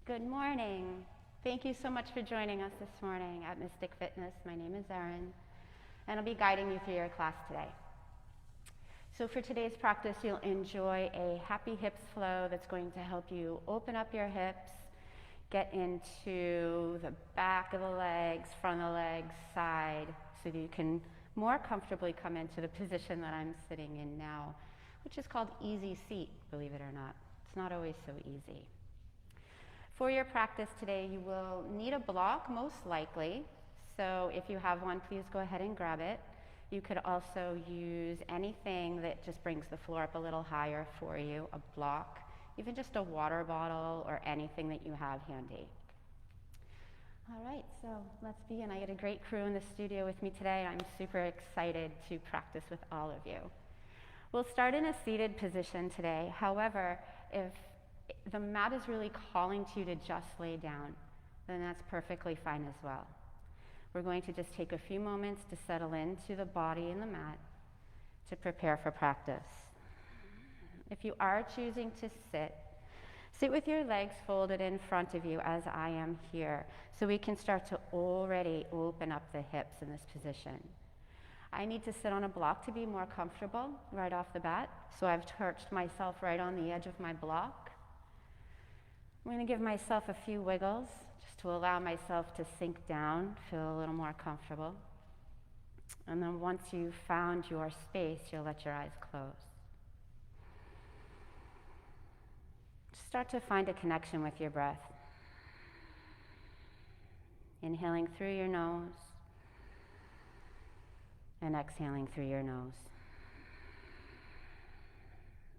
Good morning. Thank you so much for joining us this morning at Mystic Fitness. My name is Erin, and I'll be guiding you through your class today. So for today's practice, you'll enjoy a happy hips flow that's going to help you open up your hips, get into the back of the legs, front of the legs, side, so that you can more comfortably come into the position that I'm sitting in now, which is called easy seat, believe it or not. It's not always so easy. For your practice today, you will need a block, most likely. So if you have one, please go ahead and grab it. You could also use anything that just brings the floor up a little higher for you, a block, even just a water bottle or anything that you have handy. All right, so let's begin. I got a great crew in the studio with me today, and I'm super excited to practice with all of you. We'll start in a seated position today. However, if the mat is really calling to you to just lay down, then that's perfectly fine as well. We're going to just take a few moments to settle into the body and the mat to prepare for practice. If you are choosing to sit with your legs folded in front of you as I am here, so we can start to already open up the hips in this position. I need to sit on a block to be more comfortable right off the bat, so I've perched myself right on the edge of my block. I'm going to give myself a few wiggles just to allow myself to sink down, feel a little more comfortable. And then once you've found your space, you'll let your eyes close. Start to find a connection with your breath. Inhaling through your nose and exhaling through your nose.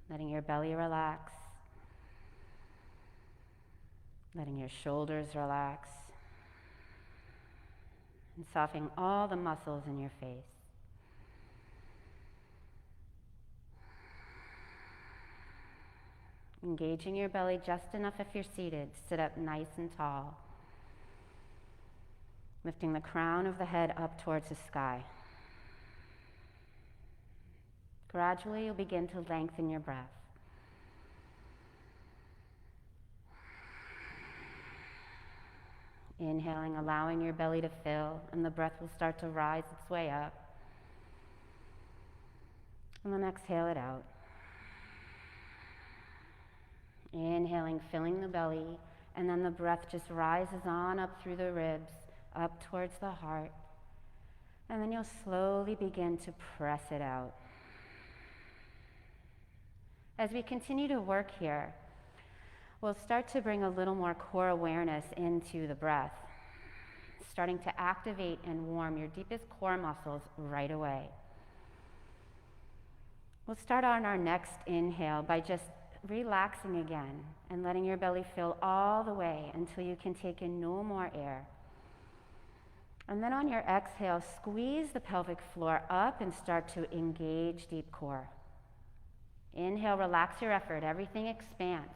Letting your belly relax. Letting your shoulders relax, and softening all the muscles in your face. Engaging your belly just enough if you're seated. Sit up nice and tall. Lifting the crown of the head up towards the sky. Gradually, you'll begin to lengthen your breath. Inhaling, allowing your belly to fill, and the breath will start to rise its way up. And then exhale it out. Inhaling, filling the belly, and then the breath just rises on up through the ribs, up towards the heart. And then you'll slowly begin to press it out. As we continue to work here, we'll start to bring a little more core awareness into the breath, starting to activate and warm your deepest core muscles right away. We'll start on our next inhale by just relaxing again and letting your belly fill all the way until you can take in no more air. And then on your exhale, squeeze the pelvic floor up and start to engage deep core. Inhale, relax your effort, everything expands.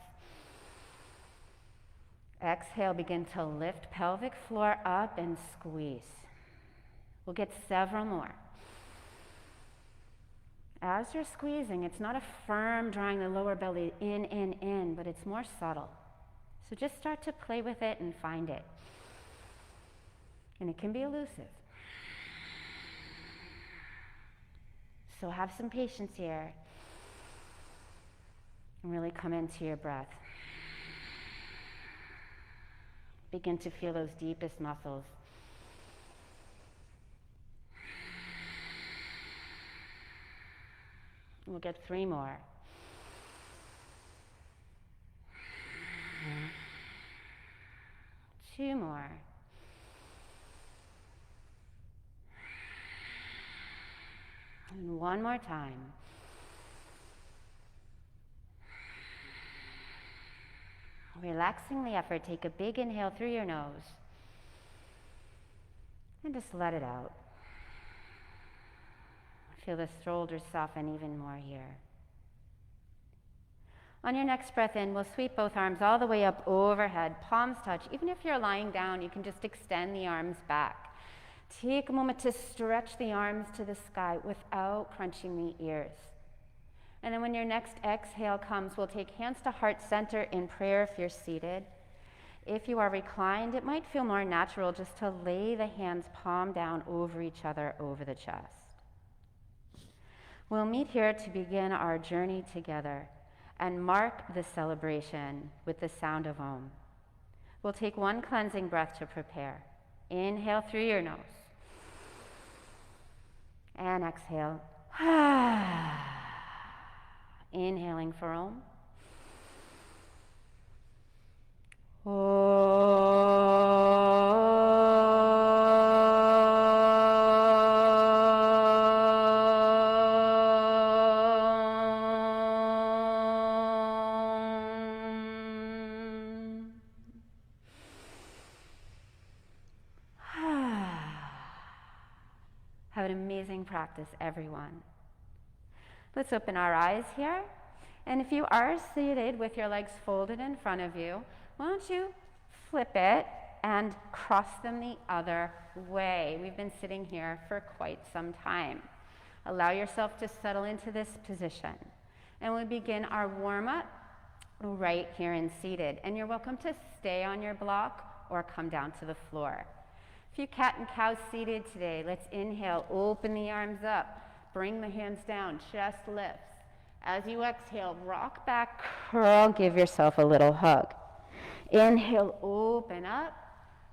Exhale, begin to lift pelvic floor up and squeeze. We'll get several more. As you're squeezing, it's not a firm drawing the lower belly in, but it's more subtle. So just start to play with it and find it. And it can be elusive. So have some patience here and really come into your breath. Begin to feel those deepest muscles. We'll get 3 more. And 2 more. And 1 more time. Relaxing the effort, take a big inhale through your nose and just let it out. Feel the shoulders soften even more here. On your next breath in, we'll sweep both arms all the way up overhead, palms touch. Even if you're lying down, you can just extend the arms back. Take a moment to stretch the arms to the sky without crunching the ears. And then when your next exhale comes, we'll take hands to heart center in prayer if you're seated. If you are reclined, it might feel more natural just to lay the hands palm down over each other over the chest. We'll meet here to begin our journey together and mark the celebration with the sound of Om. We'll take one cleansing breath to prepare. Inhale through your nose. And exhale. Inhaling for Om. Have an amazing practice, everyone. Let's open our eyes here. And if you are seated with your legs folded in front of you, why don't you flip it and cross them the other way. We've been sitting here for quite some time. Allow yourself to settle into this position. And we begin our warm-up right here and seated. And you're welcome to stay on your block or come down to the floor. A few cat and cow seated today. Let's inhale, open the arms up, bring the hands down, chest lifts. As you exhale, rock back, curl, give yourself a little hug. Inhale, open up.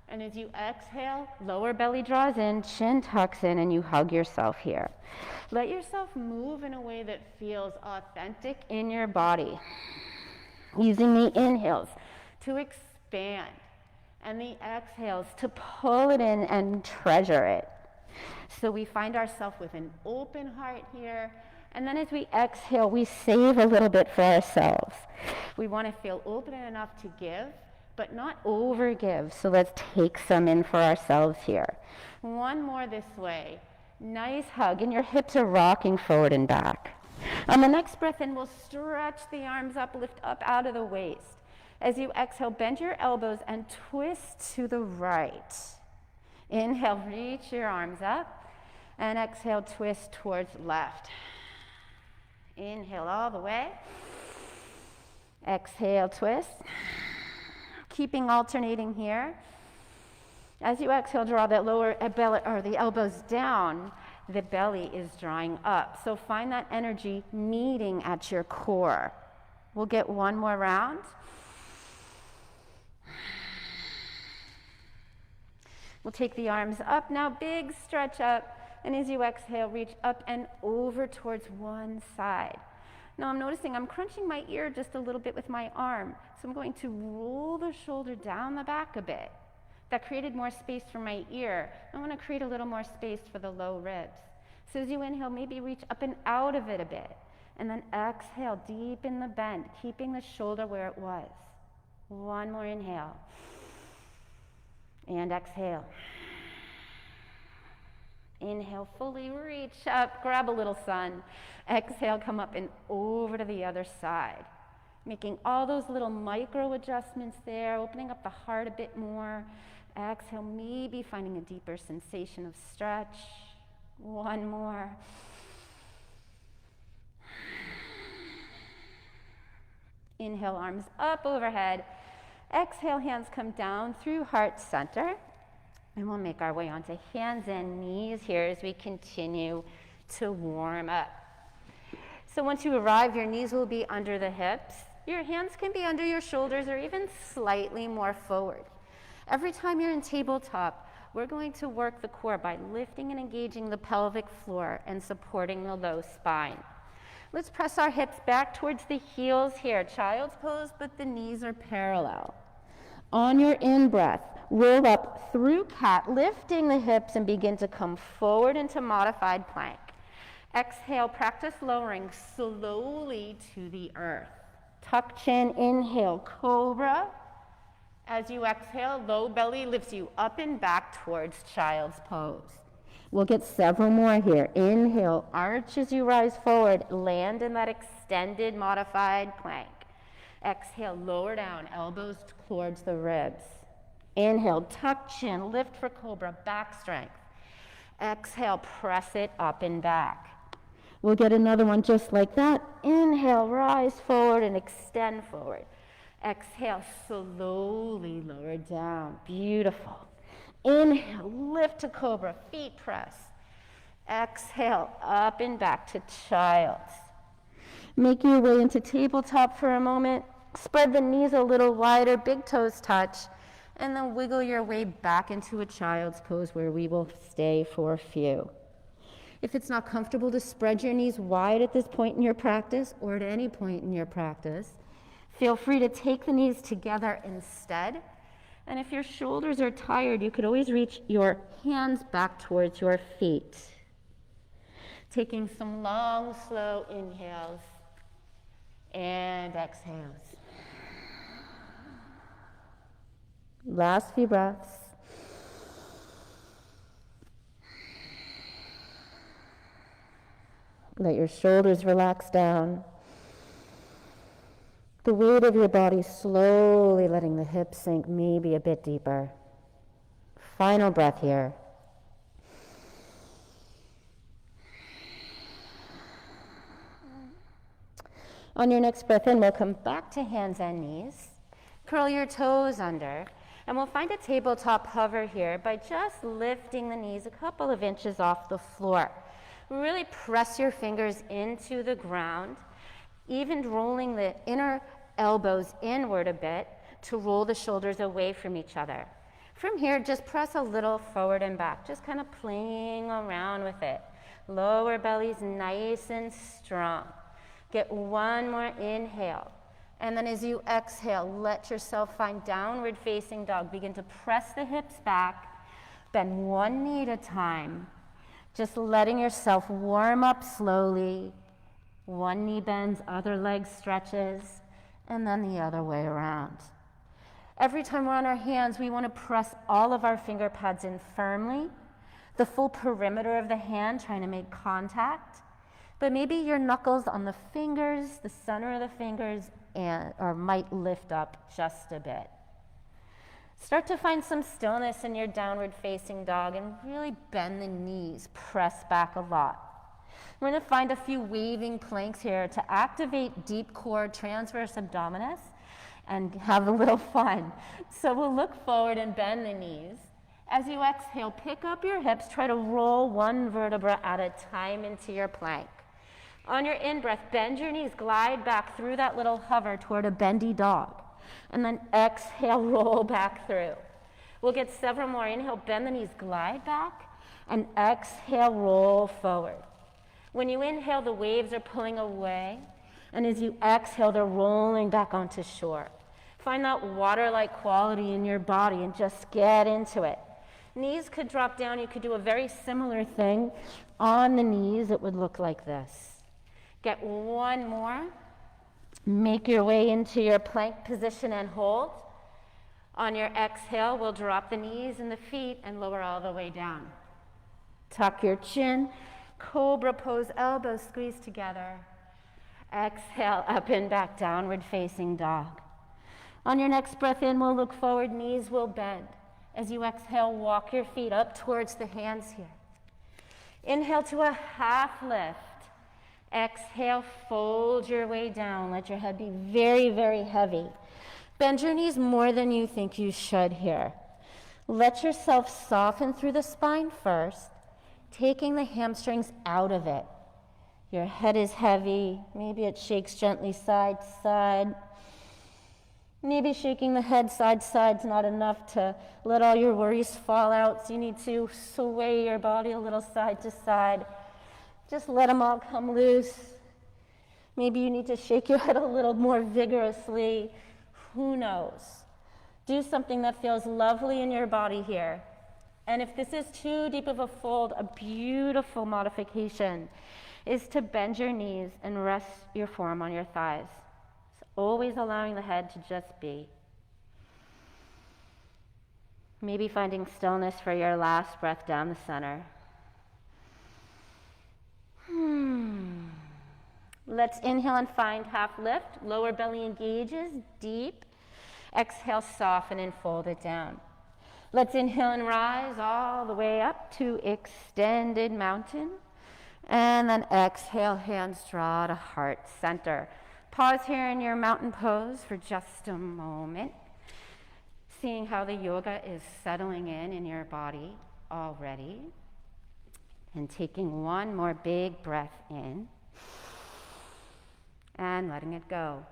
And as you exhale, lower belly draws in, chin tucks in, and you hug yourself here. Let yourself move in a way that feels authentic in your body. Using the inhales to expand and the exhales to pull it in and treasure it. So we find ourselves with an open heart here. And then as we exhale, we save a little bit for ourselves. We want to feel open enough to give, but not over give. So let's take some in for ourselves here. One more this way. Nice hug, and your hips are rocking forward and back. On the next breath in, we'll stretch the arms up, lift up out of the waist. As you exhale, bend your elbows and twist to the right. Inhale, reach your arms up, and exhale, twist towards left. Inhale all the way. Exhale, twist. Keeping alternating here. As you exhale, draw that lower belly or the elbows down. The belly is drawing up. So find that energy meeting at your core. We'll get one more round. We'll take the arms up now, big stretch up. And as you exhale, reach up and over towards one side. Now I'm noticing I'm crunching my ear just a little bit with my arm. So I'm going to roll the shoulder down the back a bit. That created more space for my ear. I want to create a little more space for the low ribs. So as you inhale, maybe reach up and out of it a bit. And then exhale, deepen the bend, keeping the shoulder where it was. One more inhale. And exhale. Inhale, fully reach up, grab a little sun. Exhale, come up and over to the other side. Making all those little micro adjustments there, opening up the heart a bit more. Exhale, maybe finding a deeper sensation of stretch. One more. Inhale, arms up overhead. Exhale, hands come down through heart center. And we'll make our way onto hands and knees here as we continue to warm up. So once you arrive, your knees will be under the hips. Your hands can be under your shoulders or even slightly more forward. Every time you're in tabletop, we're going to work the core by lifting and engaging the pelvic floor and supporting the low spine. Let's press our hips back towards the heels here. Child's pose, but the knees are parallel. On your in-breath, roll up through cat, lifting the hips and begin to come forward into modified plank. Exhale, practice lowering slowly to the earth. Tuck chin, inhale, cobra. As you exhale, low belly lifts you up and back towards child's pose. We'll get several more here. Inhale, arch as you rise forward, land in that extended modified plank. Exhale, lower down, elbows towards the ribs. Inhale, tuck chin, lift for cobra, back strength. Exhale, press it up and back. We'll get another one just like that. Inhale, rise forward and extend forward. Exhale, slowly lower down. Beautiful. Inhale, lift to cobra, feet press. Exhale, up and back to child's. Make your way into tabletop for a moment. Spread the knees a little wider, big toes touch, and then wiggle your way back into a child's pose where we will stay for a few. If it's not comfortable to spread your knees wide at this point in your practice, or at any point in your practice, feel free to take the knees together instead. And if your shoulders are tired, you could always reach your hands back towards your feet. Taking some long, slow inhales and exhales. Last few breaths. Let your shoulders relax down. The weight of your body slowly letting the hips sink maybe a bit deeper. Final breath here. On your next breath in, we'll come back to hands and knees. Curl your toes under, and we'll find a tabletop hover here by just lifting the knees a couple of inches off the floor. Really press your fingers into the ground, even rolling the inner elbows inward a bit to roll the shoulders away from each other. From here, just press a little forward and back, just kind of playing around with it. Lower belly's nice and strong. Get one more inhale. And then as you exhale, let yourself find downward facing dog. Begin to press the hips back, bend one knee at a time. Just letting yourself warm up slowly. One knee bends, other leg stretches, and then the other way around. Every time we're on our hands, we want to press all of our finger pads in firmly. The full perimeter of the hand, trying to make contact. But maybe your knuckles on the fingers, the center of the fingers, or might lift up just a bit. Start to find some stillness in your downward facing dog and really bend the knees, press back a lot. We're going to find a few waving planks here to activate deep core transverse abdominis and have a little fun. So we'll look forward and bend the knees. As you exhale, pick up your hips, try to roll one vertebra at a time into your plank. On your in-breath, bend your knees, glide back through that little hover toward a bendy dog. And then exhale, roll back through. We'll get several more. Inhale, bend the knees, glide back, and exhale, roll forward. When you inhale, the waves are pulling away, and as you exhale, they're rolling back onto shore. Find that water-like quality in your body and just get into it. Knees could drop down. You could do a very similar thing. On the knees, it would look like this. Get one more. Make your way into your plank position and hold. On your exhale, we'll drop the knees and the feet and lower all the way down. Tuck your chin. Cobra pose, elbows squeeze together. Exhale, up and back, downward facing dog. On your next breath in, we'll look forward, knees will bend. As you exhale, walk your feet up towards the hands here. Inhale to a half lift. Exhale, fold your way down. Let your head be very, very heavy. Bend your knees more than you think you should here. Let yourself soften through the spine first, taking the hamstrings out of it. Your head is heavy. Maybe it shakes gently side to side. Maybe shaking the head side to side is not enough to let all your worries fall out, so you need to sway your body a little side to side. Just let them all come loose. Maybe you need to shake your head a little more vigorously. Who knows? Do something that feels lovely in your body here. And if this is too deep of a fold, a beautiful modification is to bend your knees and rest your forearm on your thighs. So always allowing the head to just be. Maybe finding stillness for your last breath down the center. Let's inhale and find half lift. Lower belly engages deep. Exhale, soften and fold it down. Let's inhale and rise all the way up to extended mountain. And then exhale, hands draw to heart center. Pause here in your mountain pose for just a moment, seeing how the yoga is settling in your body already. And taking one more big breath in and letting it go.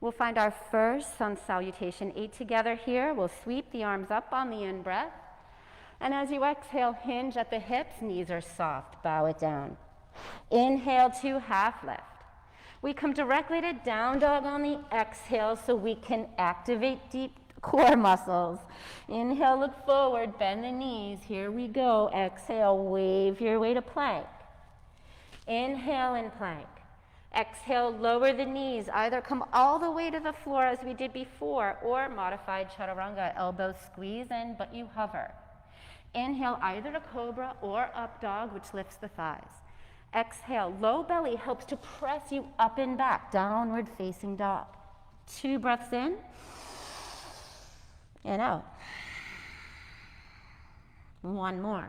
We'll find our first sun salutation 8 together here. We'll sweep the arms up on the in-breath. And as you exhale, hinge at the hips, knees are soft, bow it down. Inhale to half lift. We come directly to down dog on the exhale so we can activate deep core muscles. Inhale, look forward, bend the knees. Here we go. Exhale, wave your way to plank. Inhale in plank. Exhale, lower the knees. Either come all the way to the floor as we did before, or modified chaturanga, elbows squeeze in, but you hover. Inhale either to cobra or up dog, which lifts the thighs. Exhale, low belly helps to press you up and back, downward facing dog. 2 breaths in and out. 1 more.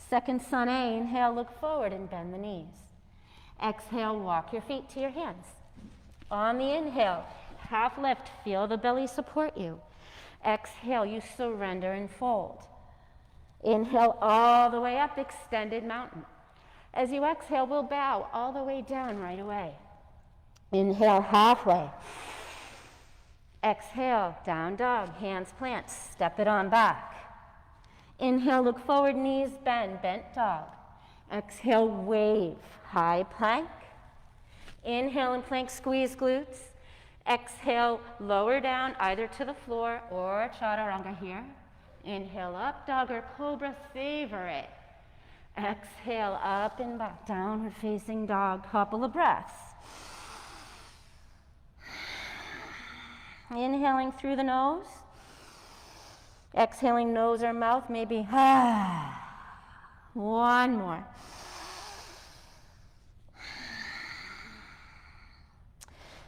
Second sun A, inhale, look forward and bend the knees. Exhale, walk your feet to your hands. On the inhale, half lift, feel the belly support you. Exhale, you surrender and fold. Inhale all the way up, extended mountain. As you exhale, we'll bow all the way down right away. Inhale halfway. Exhale, down dog, hands plant, step it on back. Inhale, look forward, knees bend, bent dog. Exhale, wave, high plank. Inhale and plank, squeeze glutes. Exhale, lower down either to the floor or chaturanga here. Inhale, up dog or cobra, savor it. Exhale, up and back, downward facing dog, couple of breaths. Inhaling through the nose. Exhaling nose or mouth, maybe. 1 more.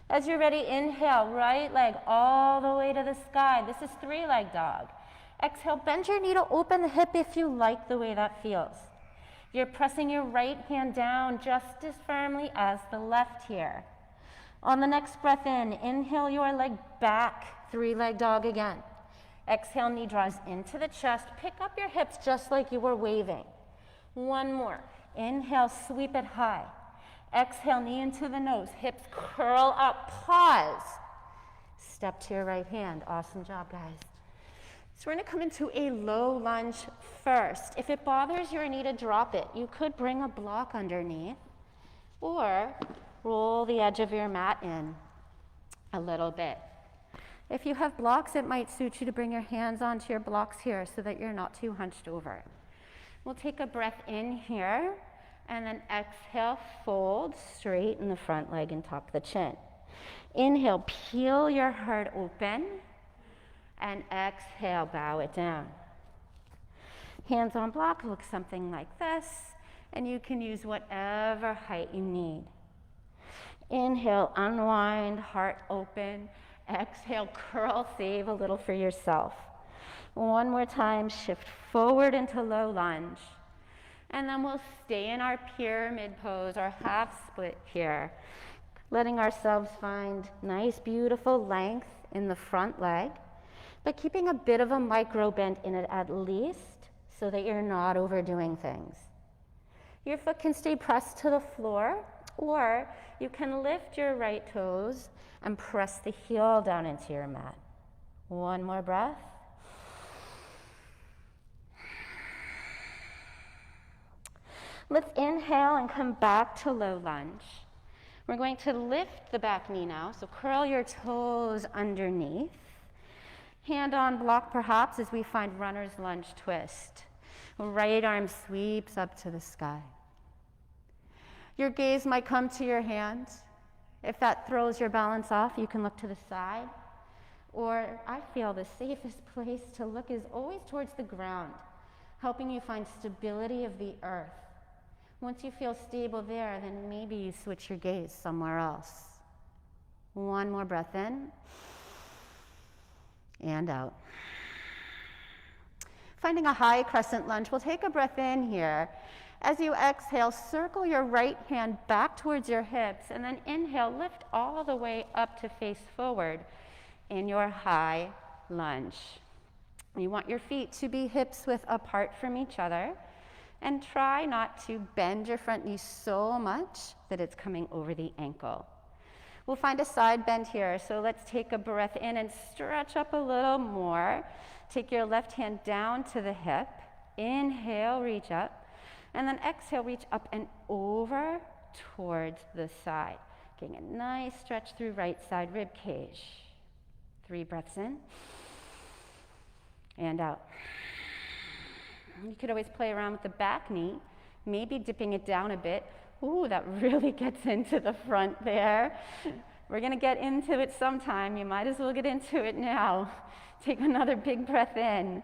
As you're ready, inhale, right leg all the way to the sky. This is 3-leg dog. Exhale, bend your knee to open the hip if you like the way that feels. You're pressing your right hand down just as firmly as the left here. On the next breath in, inhale your leg back, 3-leg dog again. Exhale, knee draws into the chest. Pick up your hips just like you were waving. 1 more. Inhale, sweep it high. Exhale, knee into the nose. Hips curl up. Pause. Step to your right hand. Awesome job, guys. So we're going to come into a low lunge first. If it bothers your knee to drop it, you could bring a block underneath or roll the edge of your mat in a little bit. If you have blocks, it might suit you to bring your hands onto your blocks here so that you're not too hunched over. We'll take a breath in here, and then exhale, fold straight in the front leg and tuck the chin. Inhale, peel your heart open, and exhale, bow it down. Hands on block look something like this, and you can use whatever height you need. Inhale, unwind, heart open. Exhale, curl, save a little for yourself. 1 more time, shift forward into low lunge. And then we'll stay in our pyramid pose, our half split here, letting ourselves find nice, beautiful length in the front leg, but keeping a bit of a micro bend in it at least so that you're not overdoing things. Your foot can stay pressed to the floor, or you can lift your right toes and press the heel down into your mat. 1 more breath. Let's inhale and come back to low lunge. We're going to lift the back knee now, so curl your toes underneath. Hand on block perhaps as we find runner's lunge twist. Right arm sweeps up to the sky. Your gaze might come to your hands. If that throws your balance off, you can look to the side. Or I feel the safest place to look is always towards the ground, helping you find stability of the earth. Once you feel stable there, then maybe you switch your gaze somewhere else. 1 more breath in and out. Finding a high crescent lunge, we'll take a breath in here. As you exhale, circle your right hand back towards your hips, and then inhale, lift all the way up to face forward in your high lunge. You want your feet to be hips width apart from each other, and try not to bend your front knee so much that it's coming over the ankle. We'll find a side bend here, so let's take a breath in and stretch up a little more. Take your left hand down to the hip, inhale, reach up, and then exhale, reach up and over towards the side. Getting a nice stretch through right side rib cage. 3 breaths in and out. You could always play around with the back knee, maybe dipping it down a bit. Ooh, that really gets into the front there. We're gonna get into it sometime. You might as well get into it now. Take another big breath in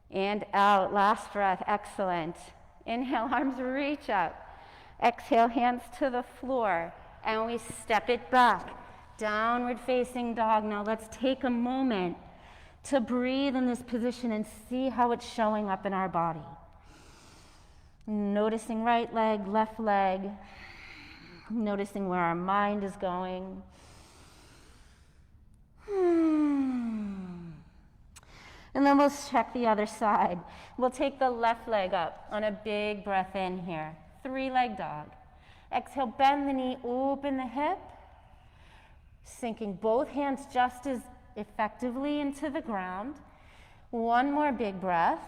and out. Last breath, excellent. Inhale, arms reach up. Exhale, hands to the floor, and we step it back. Downward facing dog. Now let's take a moment to breathe in this position and see how it's showing up in our body. Noticing right leg, left leg. Noticing where our mind is going. And then we'll check the other side. We'll take the left leg up on a big breath in here. 3-leg dog. Exhale, bend the knee, open the hip. Sinking both hands just as effectively into the ground. One more big breath.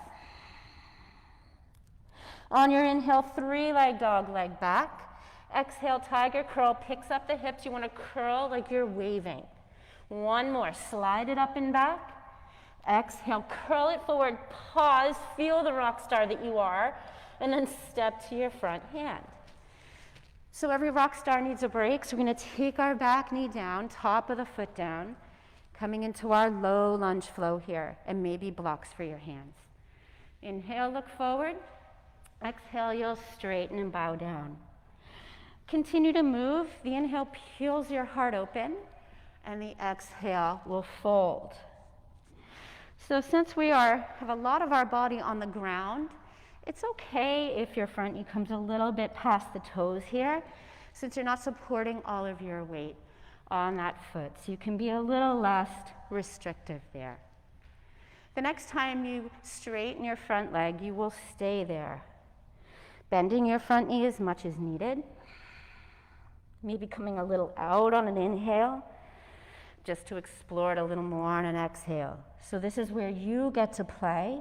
On your inhale, 3-leg dog, leg back. Exhale, tiger curl, picks up the hips. You want to curl like you're waving. One more, slide it up and back. Exhale, curl it forward, pause, feel the rock star that you are, and then step to your front hand. So every rock star needs a break, so we're gonna take our back knee down, top of the foot down, coming into our low lunge flow here, and maybe blocks for your hands. Inhale, look forward. Exhale, you'll straighten and bow down. Continue to move. The inhale peels your heart open, and the exhale will fold. So since we have a lot of our body on the ground, it's okay if your front knee comes a little bit past the toes here, since you're not supporting all of your weight on that foot. So you can be a little less restrictive there. The next time you straighten your front leg, you will stay there, bending your front knee as much as needed, maybe coming a little out on an inhale, just to explore it a little more on an exhale. So this is where you get to play.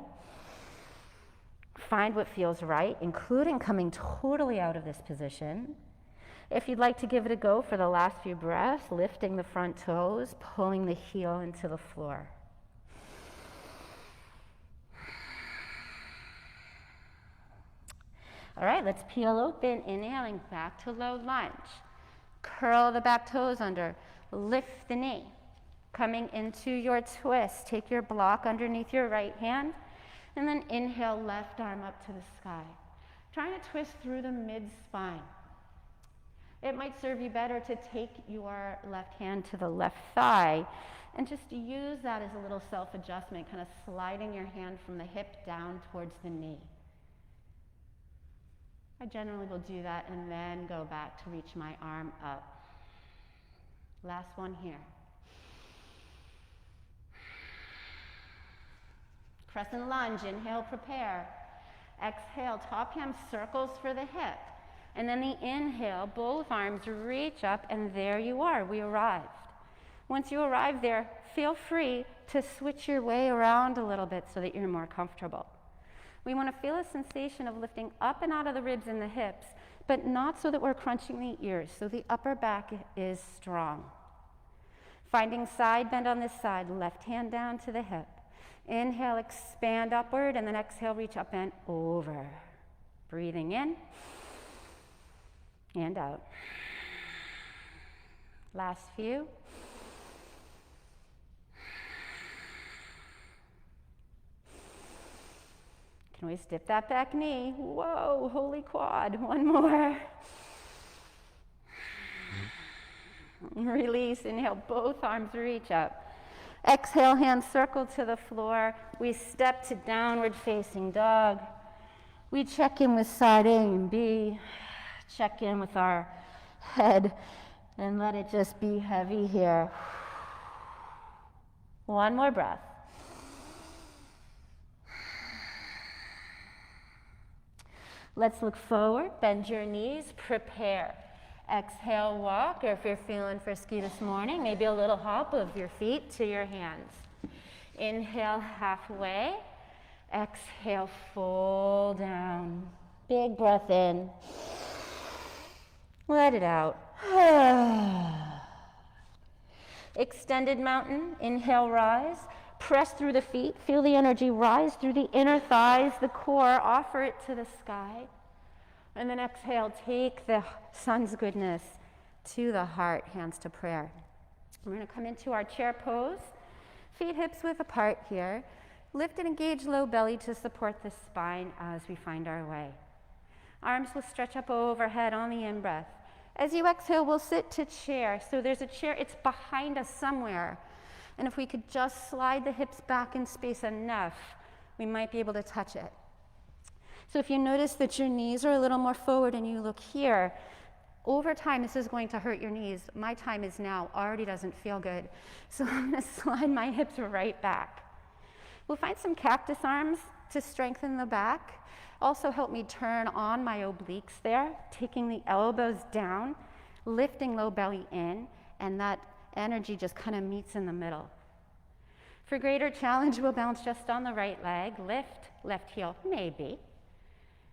Find what feels right, including coming totally out of this position. If you'd like to give it a go for the last few breaths, lifting the front toes, pulling the heel into the floor. All right, let's peel open, inhaling back to low lunge. Curl the back toes under, lift the knee. Coming into your twist, take your block underneath your right hand, and then inhale, left arm up to the sky. Trying to twist through the mid-spine. It might serve you better to take your left hand to the left thigh and just use that as a little self-adjustment, kind of sliding your hand from the hip down towards the knee. I generally will do that and then go back to reach my arm up. Last one here. Crescent lunge, inhale, prepare. Exhale, top hand circles for the hip. And then the inhale, both arms reach up, and there you are, we arrived. Once you arrive there, feel free to switch your way around a little bit so that you're more comfortable. We want to feel a sensation of lifting up and out of the ribs and the hips, but not so that we're crunching the ears, so the upper back is strong. Finding side bend on this side, left hand down to the hip. Inhale, expand upward, and then exhale, reach up and over. Breathing in and out. Last few. Can always dip that back knee. Whoa, holy quad. One more. Release, inhale, both arms reach up. Exhale, hands circle to the floor. We step to downward facing dog. We check in with side A and B. Check in with our head and let it just be heavy here. One more breath. Let's look forward, bend your knees, prepare. Exhale, walk, or if you're feeling frisky this morning, maybe a little hop of your feet to your hands. Inhale halfway. Exhale, fold down. Big breath in. Let it out. Extended mountain. Inhale, rise. Press through the feet. Feel the energy rise through the inner thighs, the core. Offer it to the sky. And then exhale, take the sun's goodness to the heart, hands to prayer. We're going to come into our chair pose. Feet hips width apart here. Lift and engage low belly to support the spine as we find our way. Arms will stretch up overhead on the in-breath. As you exhale, we'll sit to chair. So there's a chair, it's behind us somewhere. And if we could just slide the hips back in space enough, we might be able to touch it. So if you notice that your knees are a little more forward and you look here, over time this is going to hurt your knees. My time is now, already doesn't feel good. So I'm going to slide my hips right back. We'll find some cactus arms to strengthen the back. Also help me turn on my obliques there, taking the elbows down, lifting low belly in, and that energy just kind of meets in the middle. For greater challenge, we'll bounce just on the right leg, lift, left heel, maybe.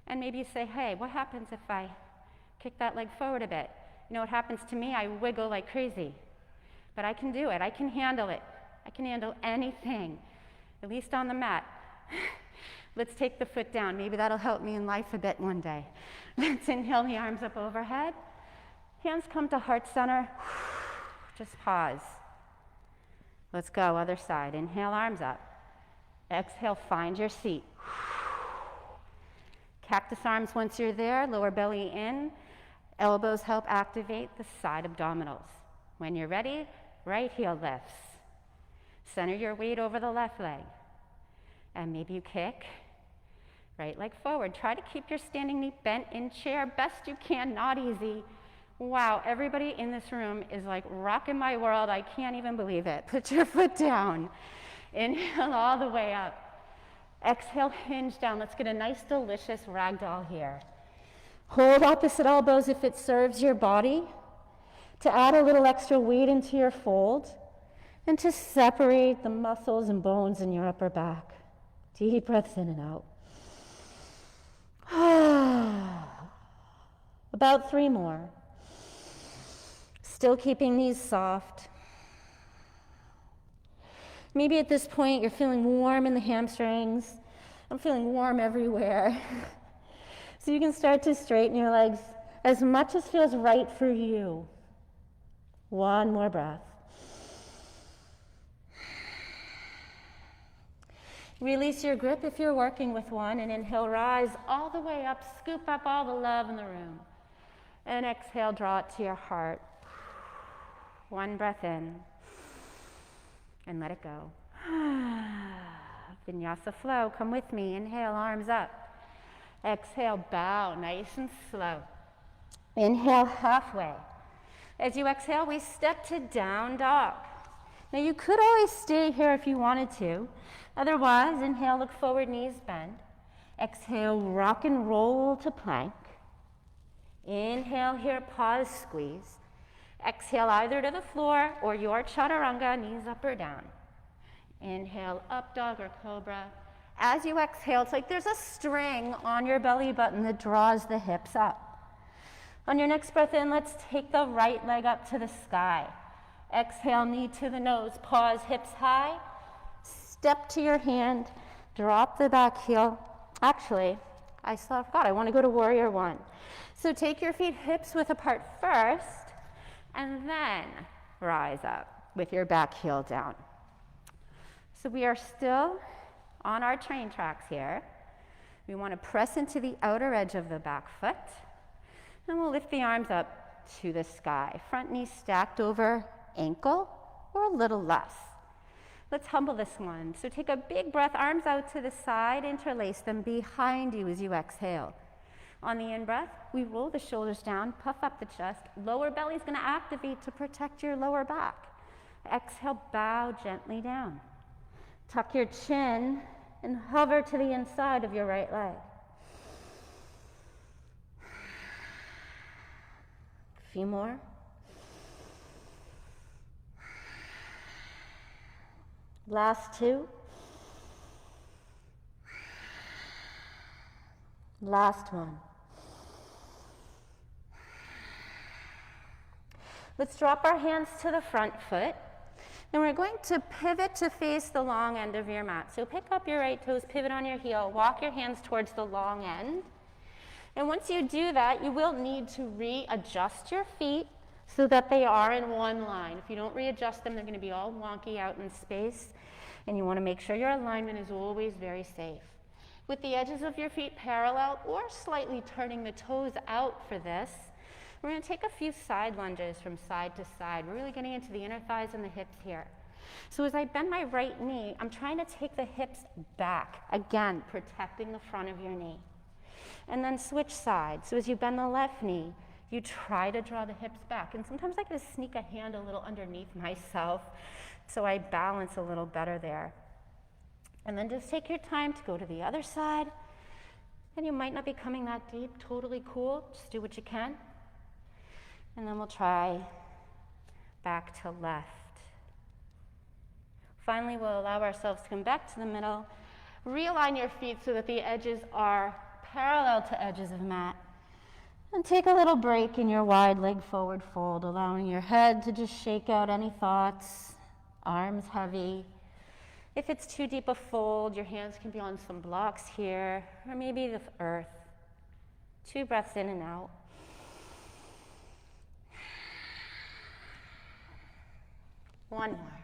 And maybe you say, hey, what happens if I kick that leg forward a bit? You know what happens to me? I wiggle like crazy. But I can do it. I can handle it. I can handle anything, at least on the mat. Let's take the foot down. Maybe that'll help me in life a bit one day. Let's inhale the arms up overhead. Hands come to heart center. Just pause. Let's go, other side. Inhale, arms up. Exhale, find your seat. Cactus arms once you're there, lower belly in. Elbows help activate the side abdominals. When you're ready, right heel lifts. Center your weight over the left leg. And maybe you kick. Right leg forward. Try to keep your standing knee bent in chair best you can, not easy. Wow, everybody in this room is like rocking my world. I can't even believe it. Put your foot down. Inhale all the way up. Exhale, hinge down. Let's get a nice, delicious ragdoll here. Hold opposite elbows if it serves your body. To add a little extra weight into your fold. And to separate the muscles and bones in your upper back. Deep breaths in and out. About 3 more. Still keeping these soft. Maybe at this point you're feeling warm in the hamstrings. I'm feeling warm everywhere. So you can start to straighten your legs as much as feels right for you. 1 more breath. Release your grip if you're working with one, and inhale, rise all the way up, scoop up all the love in the room. And exhale, draw it to your heart. 1 breath in, and let it go. Vinyasa Flow, come with me. Inhale, arms up. Exhale, bow, nice and slow. Inhale, halfway. As you exhale, we step to down dog. Now you could always stay here if you wanted to. Otherwise, inhale, look forward, knees bend. Exhale, rock and roll to plank. Inhale here, pause, squeeze. Exhale either to the floor or your chaturanga, knees up or down. Inhale, up dog or cobra. As you exhale, it's like there's a string on your belly button that draws the hips up. On your next breath in, let's take the right leg up to the sky. Exhale, knee to the nose, pause, hips high. Step to your hand, drop the back heel. Actually, I forgot, I want to go to warrior 1. So take your feet hips width apart first, and then rise up with your back heel down. So we are still on our train tracks here. We want to press into the outer edge of the back foot, and we'll lift the arms up to the sky. Front knee stacked over ankle, or a little less. Let's humble this one. So take a big breath, arms out to the side, interlace them behind you as you exhale. On the in-breath, we roll the shoulders down, puff up the chest. Lower belly is going to activate to protect your lower back. Exhale, bow gently down. Tuck your chin and hover to the inside of your right leg. A few more. Last two. Last one. Let's drop our hands to the front foot. And we're going to pivot to face the long end of your mat. So pick up your right toes, pivot on your heel, walk your hands towards the long end. And once you do that, you will need to readjust your feet so that they are in one line. If you don't readjust them, they're going to be all wonky out in space. And you want to make sure your alignment is always very safe. With the edges of your feet parallel or slightly turning the toes out for this, we're going to take a few side lunges from side to side. We're really getting into the inner thighs and the hips here. So as I bend my right knee, I'm trying to take the hips back, again, protecting the front of your knee. And then switch sides. So as you bend the left knee, you try to draw the hips back. And sometimes I can sneak a hand a little underneath myself so I balance a little better there. And then just take your time to go to the other side. And you might not be coming that deep, totally cool. Just do what you can. And then we'll try back to left. Finally, we'll allow ourselves to come back to the middle. Realign your feet so that the edges are parallel to edges of mat. And take a little break in your wide leg forward fold, allowing your head to just shake out any thoughts, arms heavy. If it's too deep a fold, your hands can be on some blocks here, or maybe the earth. 2 breaths in and out. One more.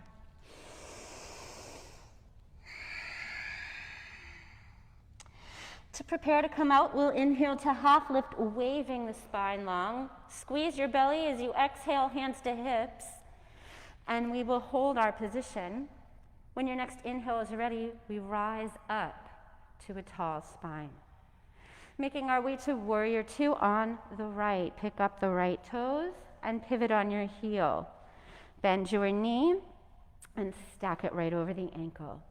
To prepare to come out, we'll inhale to half lift, waving the spine long. Squeeze your belly as you exhale, hands to hips, and we will hold our position. When your next inhale is ready, we rise up to a tall spine. Making our way to Warrior 2 on the right. Pick up the right toes and pivot on your heel. Bend your knee and stack it right over the ankle.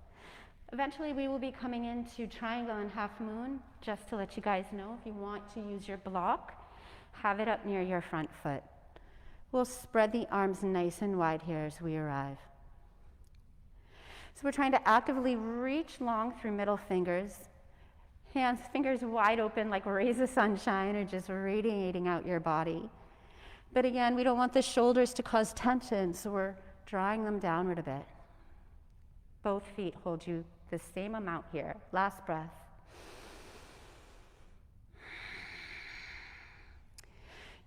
Eventually, we will be coming into triangle and half moon. Just to let you guys know, if you want to use your block, have it up near your front foot. We'll spread the arms nice and wide here as we arrive. So we're trying to actively reach long through middle fingers. Hands, fingers wide open like rays of sunshine, or just radiating out your body. But again, we don't want the shoulders to cause tension, so we're drawing them downward a bit. Both feet hold you the same amount here. Last breath.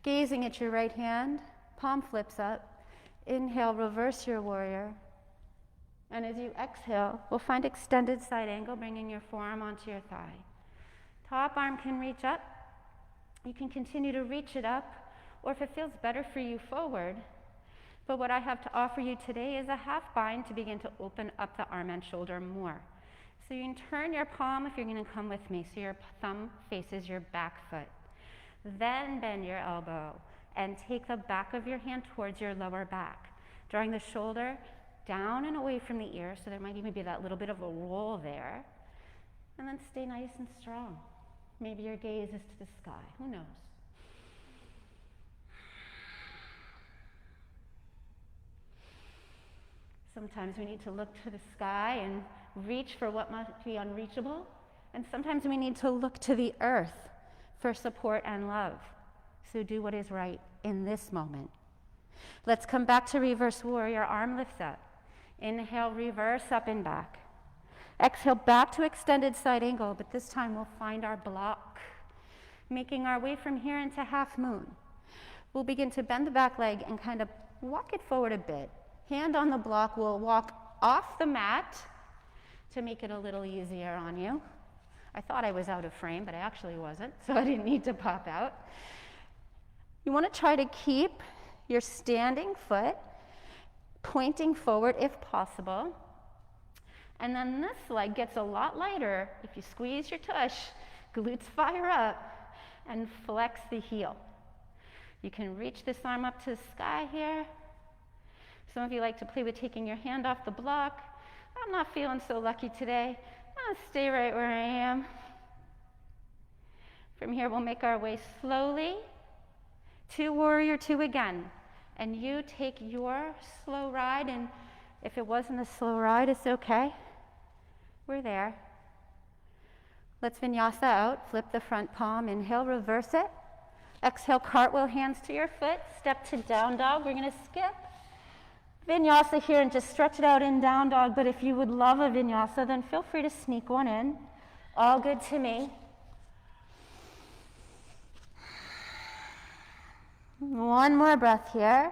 Gazing at your right hand, palm flips up. Inhale, reverse your warrior. And as you exhale, we'll find extended side angle, bringing your forearm onto your thigh. Top arm can reach up. You can continue to reach it up, or if it feels better for you, forward. But what I have to offer you today is a half bind to begin to open up the arm and shoulder more. So you can turn your palm if you're going to come with me, so your thumb faces your back foot. Then bend your elbow and take the back of your hand towards your lower back, drawing the shoulder down and away from the ear, so there might even be that little bit of a roll there. And then stay nice and strong. Maybe your gaze is to the sky, who knows? Sometimes we need to look to the sky and reach for what must be unreachable. And sometimes we need to look to the earth for support and love. So do what is right in this moment. Let's come back to reverse warrior. Arm lifts up. Inhale, reverse up and back. Exhale, back to extended side angle, but this time we'll find our block. Making our way from here into half moon. We'll begin to bend the back leg and kind of walk it forward a bit. Hand on the block, we'll walk off the mat to make it a little easier on you. I thought I was out of frame, but I actually wasn't, so I didn't need to pop out. You want to try to keep your standing foot pointing forward if possible. And then this leg gets a lot lighter if you squeeze your tush, glutes fire up, and flex the heel. You can reach this arm up to the sky here. Some of you like to play with taking your hand off the block. I'm not feeling so lucky today. I'll stay right where I am. From here, we'll make our way slowly to warrior two again. And you take your slow ride, and if it wasn't a slow ride, it's okay. We're there. Let's vinyasa out. Flip the front palm. Inhale, reverse it. Exhale, cartwheel, hands to your foot. Step to down dog. We're going to skip vinyasa here and just stretch it out in down dog. But if you would love a vinyasa, then feel free to sneak one in. All good to me. One more breath here.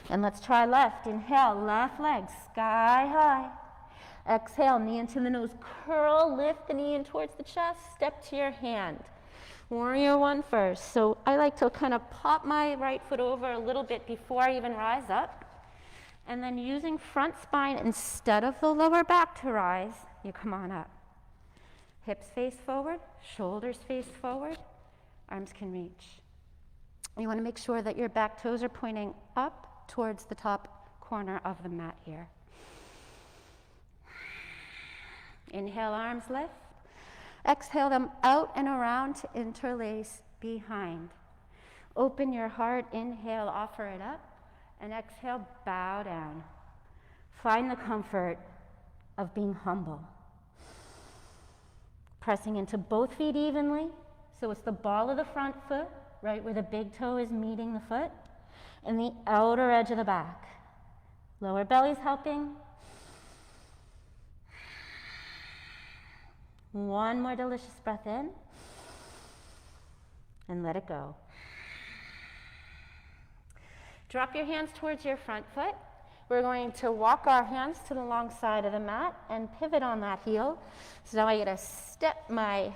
And let's try left. Inhale, left leg sky high. Exhale, knee into the nose. Curl, lift the knee in towards the chest. Step to your hand. Warrior one first. So I like to kind of pop my right foot over a little bit before I even rise up. And then using front spine instead of the lower back to rise, you come on up. Hips face forward, shoulders face forward, arms can reach. You want to make sure that your back toes are pointing up towards the top corner of the mat here. Inhale, arms lift. Exhale them out and around to interlace behind. Open your heart, inhale, offer it up, and exhale, bow down. Find the comfort of being humble. Pressing into both feet evenly, so it's the ball of the front foot, right where the big toe is meeting the foot, and the outer edge of the back. Lower belly's helping. One more delicious breath in, and let it go. Drop your hands towards your front foot. We're going to walk our hands to the long side of the mat and pivot on that heel. So now I get to step my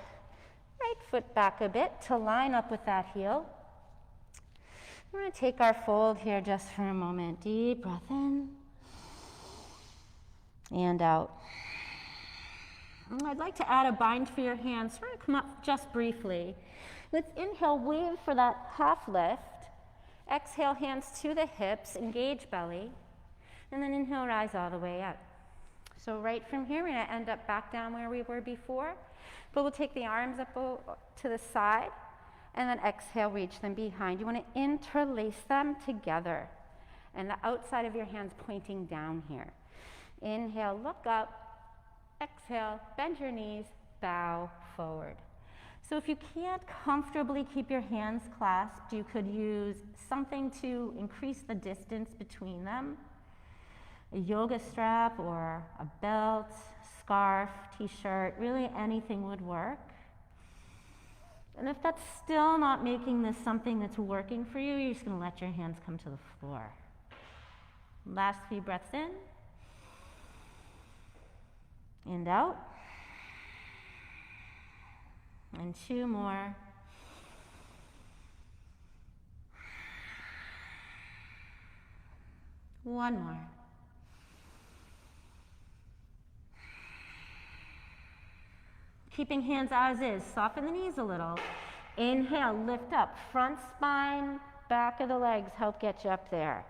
right foot back a bit to line up with that heel. We're going to take our fold here just for a moment. Deep breath in and out. I'd like to add a bind for your hands. We're going to come up just briefly. Let's inhale, wave for that half lift. Exhale, hands to the hips, engage belly. And then inhale, rise all the way up. So right from here, we're going to end up back down where we were before. But we'll take the arms up to the side. And then exhale, reach them behind. You want to interlace them together. And the outside of your hands pointing down here. Inhale, look up. Exhale, bend your knees, bow forward. So if you can't comfortably keep your hands clasped, you could use something to increase the distance between them. A yoga strap or a belt, scarf, t-shirt, really anything would work. And if that's still not making this something that's working for you, you're just going to let your hands come to the floor. Last few breaths in. And out. And two more. One more. Keeping hands as is. Soften the knees a little. Inhale, lift up. Front spine, back of the legs help get you up there.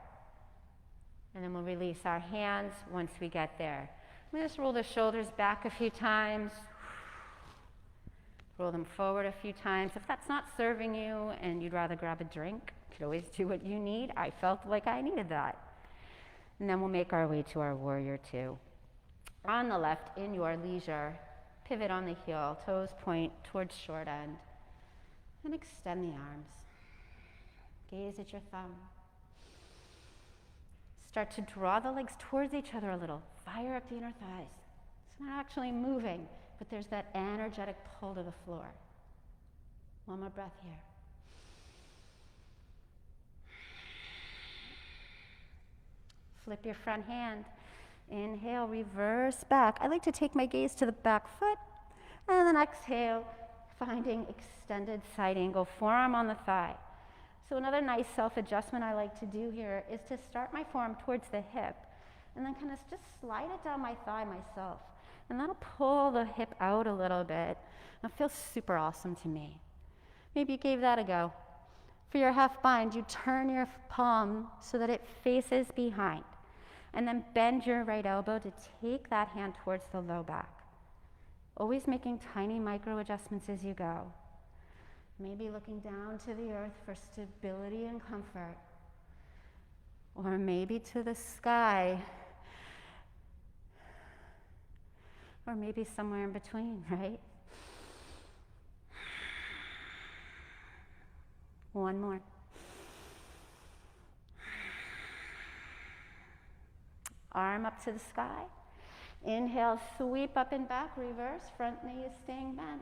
And then we'll release our hands once we get there. We just roll the shoulders back a few times. Roll them forward a few times. If that's not serving you and you'd rather grab a drink, you could always do what you need. I felt like I needed that. And then we'll make our way to our warrior two. On the left, in your leisure, pivot on the heel, toes point towards short end. And extend the arms. Gaze at your thumb. Start to draw the legs towards each other a little. Fire up the inner thighs. It's not actually moving, but there's that energetic pull to the floor. One more breath here. Flip your front hand. Inhale, reverse back. I like to take my gaze to the back foot, and then exhale, finding extended side angle, forearm on the thigh. So another nice self-adjustment I like to do here is to start my form towards the hip and then kind of just slide it down my thigh myself. And that'll pull the hip out a little bit. It feels super awesome to me. Maybe you gave that a go. For your half bind, you turn your palm so that it faces behind. And then bend your right elbow to take that hand towards the low back. Always making tiny micro adjustments as you go. Maybe looking down to the earth for stability and comfort. Or maybe to the sky. Or maybe somewhere in between, right? One more. Arm up to the sky. Inhale, sweep up and back, reverse. Front knee is staying bent.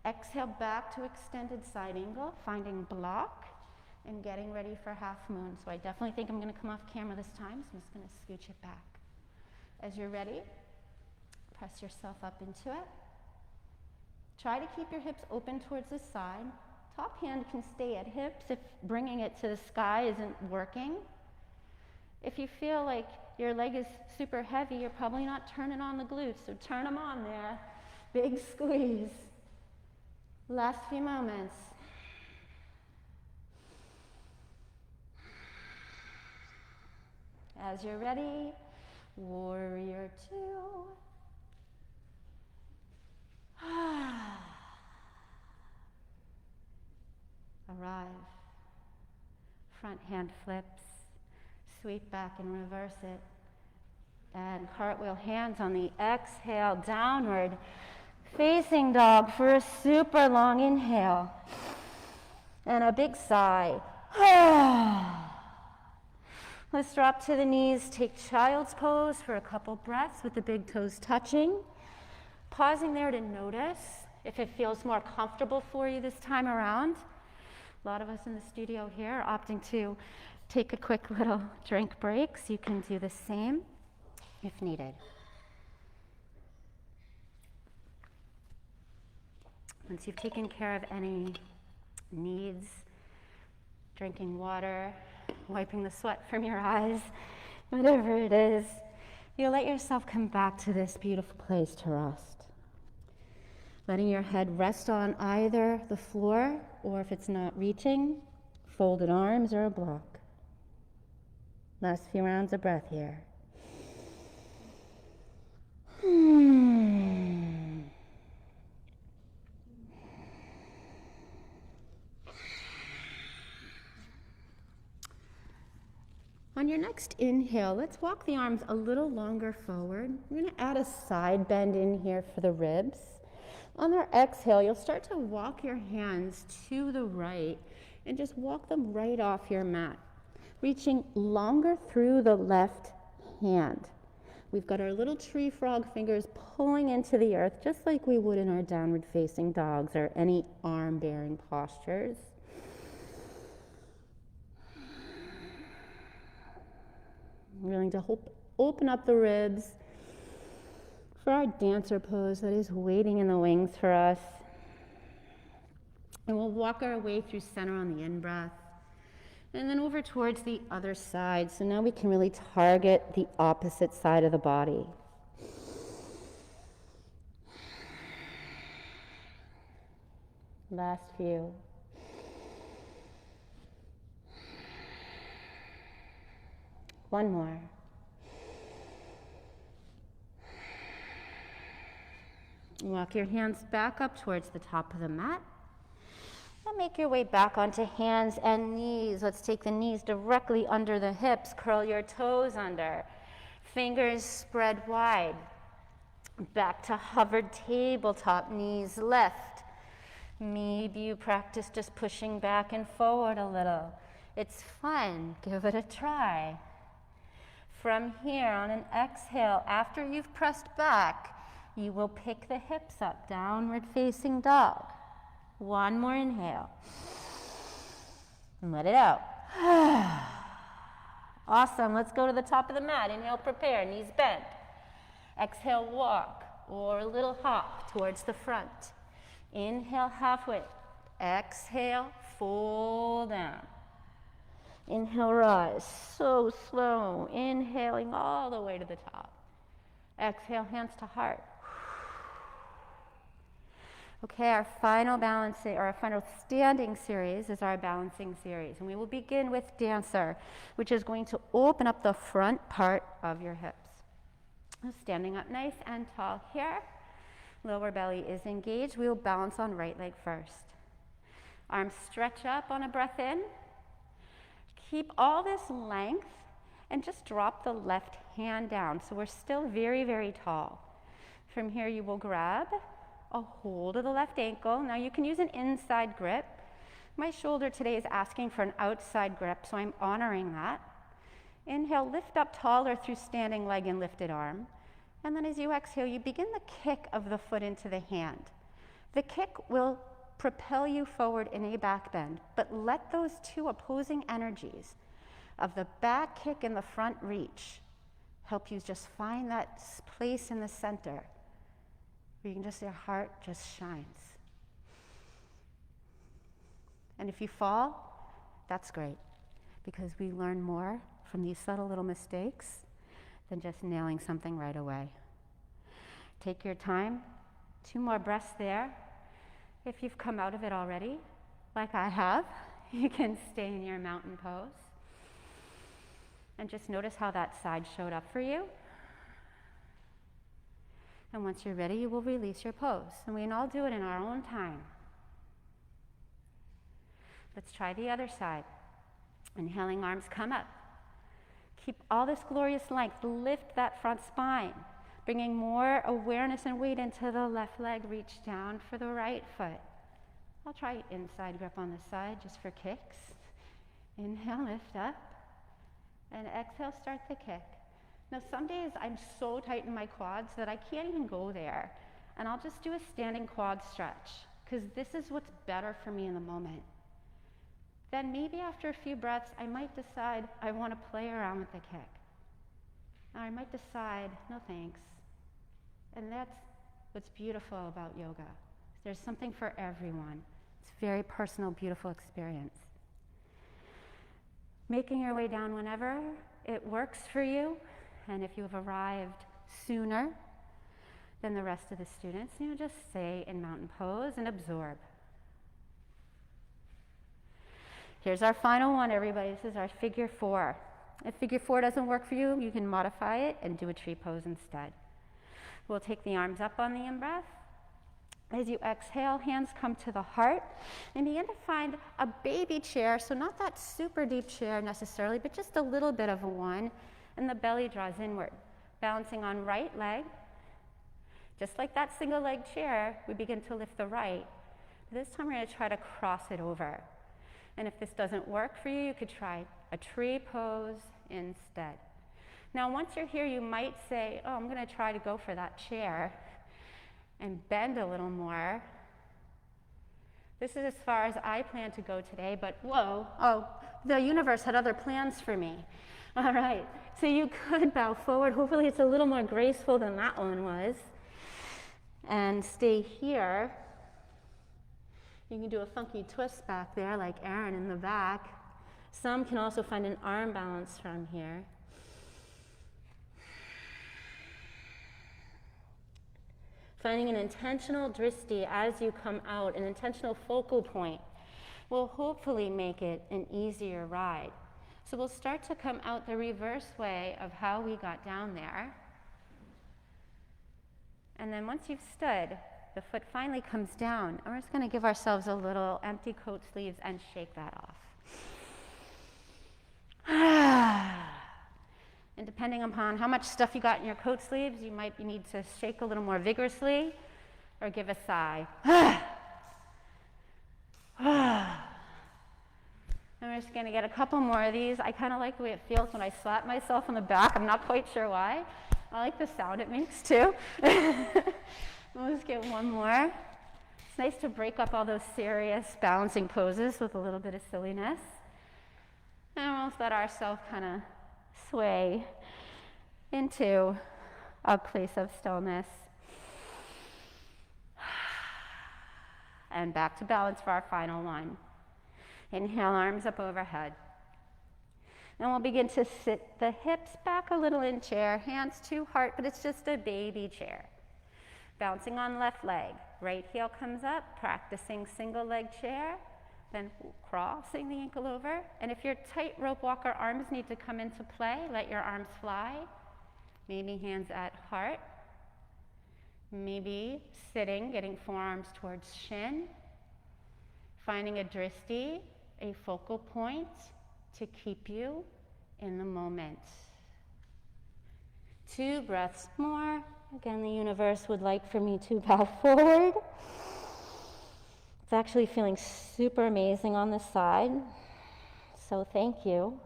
Exhale back to extended side angle, finding block and getting ready for half moon. So I definitely think I'm going to come off camera this time, so I'm just going to scooch it back. As you're ready, press yourself up into it. Try to keep your hips open towards the side. Top hand can stay at hips if bringing it to the sky isn't working. If you feel like your leg is super heavy, you're probably not turning on the glutes, so turn them on there. Big squeeze. Last few moments. As you're ready, warrior two. Arrive. Front hand flips. Sweep back and reverse it. And cartwheel, hands on the exhale, downward facing dog for a super long inhale. And a big sigh. Let's drop to the knees, take child's pose for a couple breaths with the big toes touching. Pausing there to notice if it feels more comfortable for you this time around. A lot of us in the studio here are opting to take a quick little drink break, so you can do the same if needed. Once you've taken care of any needs, drinking water, wiping the sweat from your eyes, whatever it is, you'll let yourself come back to this beautiful place to rest. Letting your head rest on either the floor, or if it's not reaching, folded arms or a block. Last few rounds of breath here. On your next inhale, let's walk the arms a little longer forward. We're going to add a side bend in here for the ribs. On our exhale, you'll start to walk your hands to the right and just walk them right off your mat, reaching longer through the left hand. We've got our little tree frog fingers pulling into the earth just like we would in our downward facing dogs or any arm bearing postures. I'm willing to open up the ribs for our dancer pose that is waiting in the wings for us. And we'll walk our way through center on the in-breath and then over towards the other side. So now we can really target the opposite side of the body. Last few. One more. Walk your hands back up towards the top of the mat. And make your way back onto hands and knees. Let's take the knees directly under the hips. Curl your toes under. Fingers spread wide. Back to hovered tabletop, knees left. Maybe you practice just pushing back and forward a little. It's fun. Give it a try. From here, on an exhale, after you've pressed back, you will pick the hips up, downward facing dog. One more inhale. And let it out. Awesome. Let's go to the top of the mat. Inhale, prepare, knees bent. Exhale, walk or a little hop towards the front. Inhale, halfway. Exhale, fold down. Inhale, rise, so slow. Inhaling all the way to the top. Exhale, hands to heart. Okay, our final balancing, or our final standing series is our balancing series. And we will begin with Dancer, which is going to open up the front part of your hips. Standing up nice and tall here. Lower belly is engaged. We will balance on right leg first. Arms stretch up on a breath in. Keep all this length and just drop the left hand down. So we're still very, very tall. From here you will grab a hold of the left ankle. Now you can use an inside grip. My shoulder today is asking for an outside grip, so I'm honoring that. Inhale, lift up taller through standing leg and lifted arm. And then as you exhale, you begin the kick of the foot into the hand. The kick will propel you forward in a back bend, but let those two opposing energies of the back kick and the front reach help you just find that place in the center where you can just, your heart just shines. And if you fall, that's great, because we learn more from these subtle little mistakes than just nailing something right away. Take your time. 2 more breaths there. If you've come out of it already, like I have, you can stay in your mountain pose. And just notice how that side showed up for you. And once you're ready, you will release your pose. And we can all do it in our own time. Let's try the other side. Inhaling, arms come up. Keep all this glorious length. Lift that front spine. Bringing more awareness and weight into the left leg. Reach down for the right foot. I'll try inside grip on the side just for kicks. Inhale, lift up. And exhale, start the kick. Now some days I'm so tight in my quads that I can't even go there. And I'll just do a standing quad stretch, because this is what's better for me in the moment. Then maybe after a few breaths, I might decide I want to play around with the kick. Or I might decide, no thanks. And that's what's beautiful about yoga. There's something for everyone. It's a very personal, beautiful experience. Making your way down whenever it works for you, and if you have arrived sooner than the rest of the students, just stay in mountain pose and absorb. Here's our final one, everybody. This is our figure 4. If figure 4 doesn't work for you, you can modify it and do a tree pose instead. We'll take the arms up on the in-breath. As you exhale, hands come to the heart, and begin to find a baby chair, so not that super deep chair necessarily, but just a little bit of a one, and the belly draws inward. Balancing on right leg. Just like that single leg chair, we begin to lift the right. This time we're going to try to cross it over. And if this doesn't work for you, you could try a tree pose instead. Now, once you're here, you might say, oh, I'm going to try to go for that chair and bend a little more. This is as far as I plan to go today, but whoa, oh, the universe had other plans for me. All right, so you could bow forward. Hopefully it's a little more graceful than that one was. And stay here. You can do a funky twist back there like Erin in the back. Some can also find an arm balance from here. Finding an intentional drishti as you come out, an intentional focal point, will hopefully make it an easier ride. So we'll start to come out the reverse way of how we got down there. And then once you've stood, the foot finally comes down. And we're just going to give ourselves a little empty coat sleeves and shake that off. And depending upon how much stuff you got in your coat sleeves, you might need to shake a little more vigorously or give a sigh. I'm just going to get a couple more of these. I kind of like the way it feels when I slap myself on the back. I'm not quite sure why. I like the sound it makes too. We'll just get one more. It's nice to break up all those serious balancing poses with a little bit of silliness. And we'll let ourselves kind of sway into a place of stillness. And back to balance for our final one. Inhale, arms up overhead. And we'll begin to sit the hips back a little in chair, hands to heart, but it's just a baby chair. Bouncing on left leg. Right heel comes up, practicing single leg chair, then crossing the ankle over. And if you're tightrope walker, arms need to come into play. Let your arms fly. Maybe hands at heart. Maybe sitting, getting forearms towards shin. Finding a drishti, a focal point to keep you in the moment. 2 breaths more. Again, the universe would like for me to bow forward. It's actually feeling super amazing on this side, so thank you.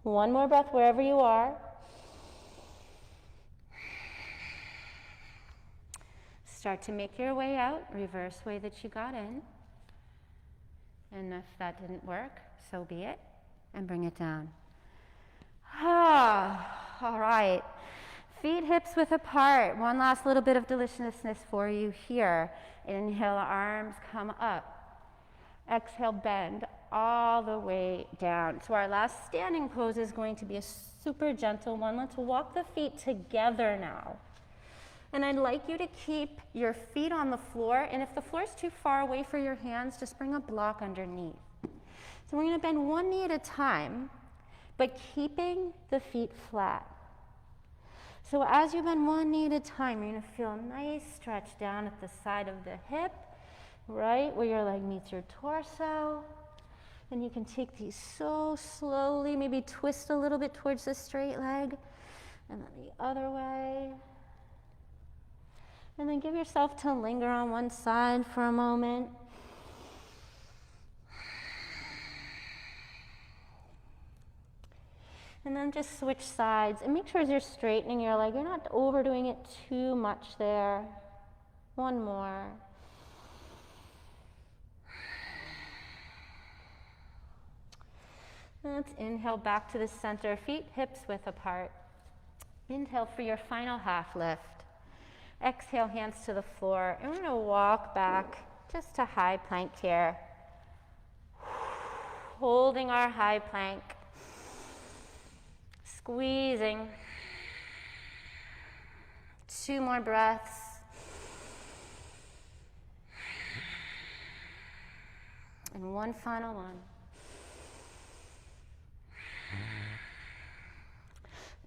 One more breath wherever you are. Start to make your way out, reverse way that you got in. And if that didn't work, so be it, and bring it down. All right. Feet hips width apart. One last little bit of deliciousness for you here. Inhale, arms come up. Exhale, bend all the way down. So our last standing pose is going to be a super gentle one. Let's walk the feet together now. And I'd like you to keep your feet on the floor, and if the floor is too far away for your hands, just bring a block underneath. So we're going to bend one knee at a time, but keeping the feet flat. So as you bend one knee at a time, you're going to feel a nice stretch down at the side of the hip, right where your leg meets your torso. And you can take these so slowly, maybe twist a little bit towards the straight leg, and then the other way. And then give yourself to linger on one side for a moment. And then just switch sides. And make sure as you're straightening your leg, you're not overdoing it too much there. One more. Let's inhale back to the center, feet hips width apart. Inhale for your final half lift. Exhale, hands to the floor. And we're going to walk back just to high plank here. Holding our high plank. Squeezing. 2 more breaths. And one final one.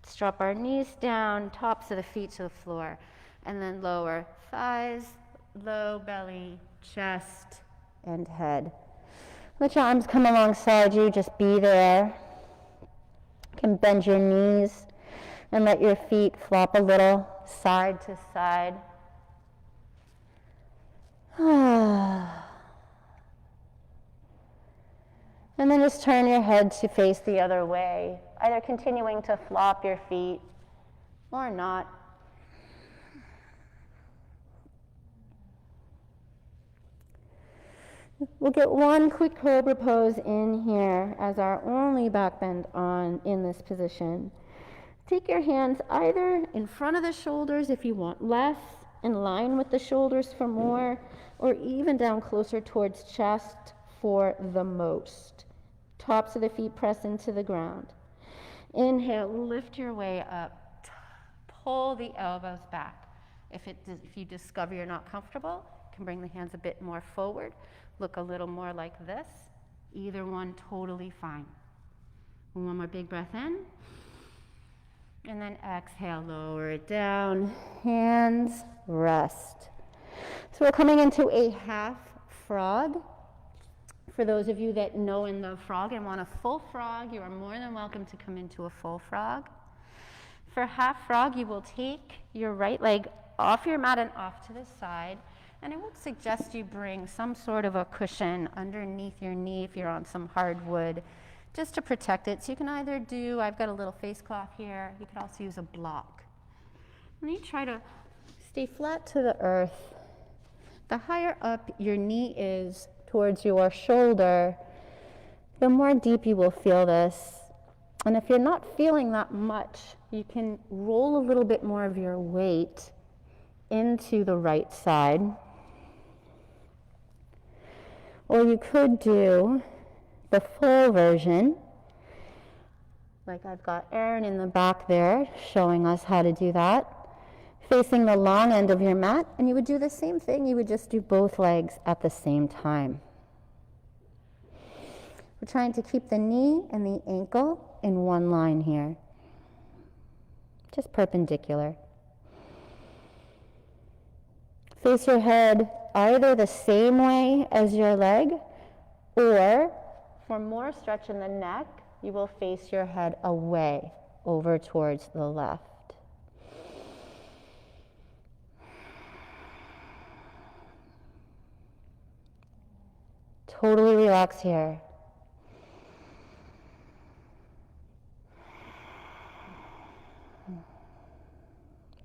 Let's drop our knees down, tops of the feet to the floor. And then lower thighs, low belly, chest, and head. Let your arms come alongside you, just be there. You can bend your knees and let your feet flop a little side to side. And then just turn your head to face the other way, either continuing to flop your feet or not. We'll get one quick Cobra Pose in here as our only back bend on in this position. Take your hands either in front of the shoulders if you want less, in line with the shoulders for more, or even down closer towards chest for the most. Tops of the feet press into the ground. Inhale, lift your way up. Pull the elbows back. If you discover you're not comfortable, you can bring the hands a bit more forward. Look a little more like this. Either one, totally fine. One more big breath in. And then exhale, lower it down. Hands, rest. So we're coming into a half frog. For those of you that know and love frog and want a full frog, you are more than welcome to come into a full frog. For half frog, you will take your right leg off your mat and off to the side. And I would suggest you bring some sort of a cushion underneath your knee if you're on some hardwood, just to protect it. So you can either do, I've got a little face cloth here, you could also use a block. And you try to stay flat to the earth. The higher up your knee is towards your shoulder, the more deep you will feel this. And if you're not feeling that much, you can roll a little bit more of your weight into the right side. Or you could do the full version, like I've got Erin in the back there showing us how to do that, facing the long end of your mat, and you would do the same thing. You would just do both legs at the same time. We're trying to keep the knee and the ankle in one line here, just perpendicular. Face your head either the same way as your leg, or for more stretch in the neck, you will face your head away over towards the left. Totally relax here.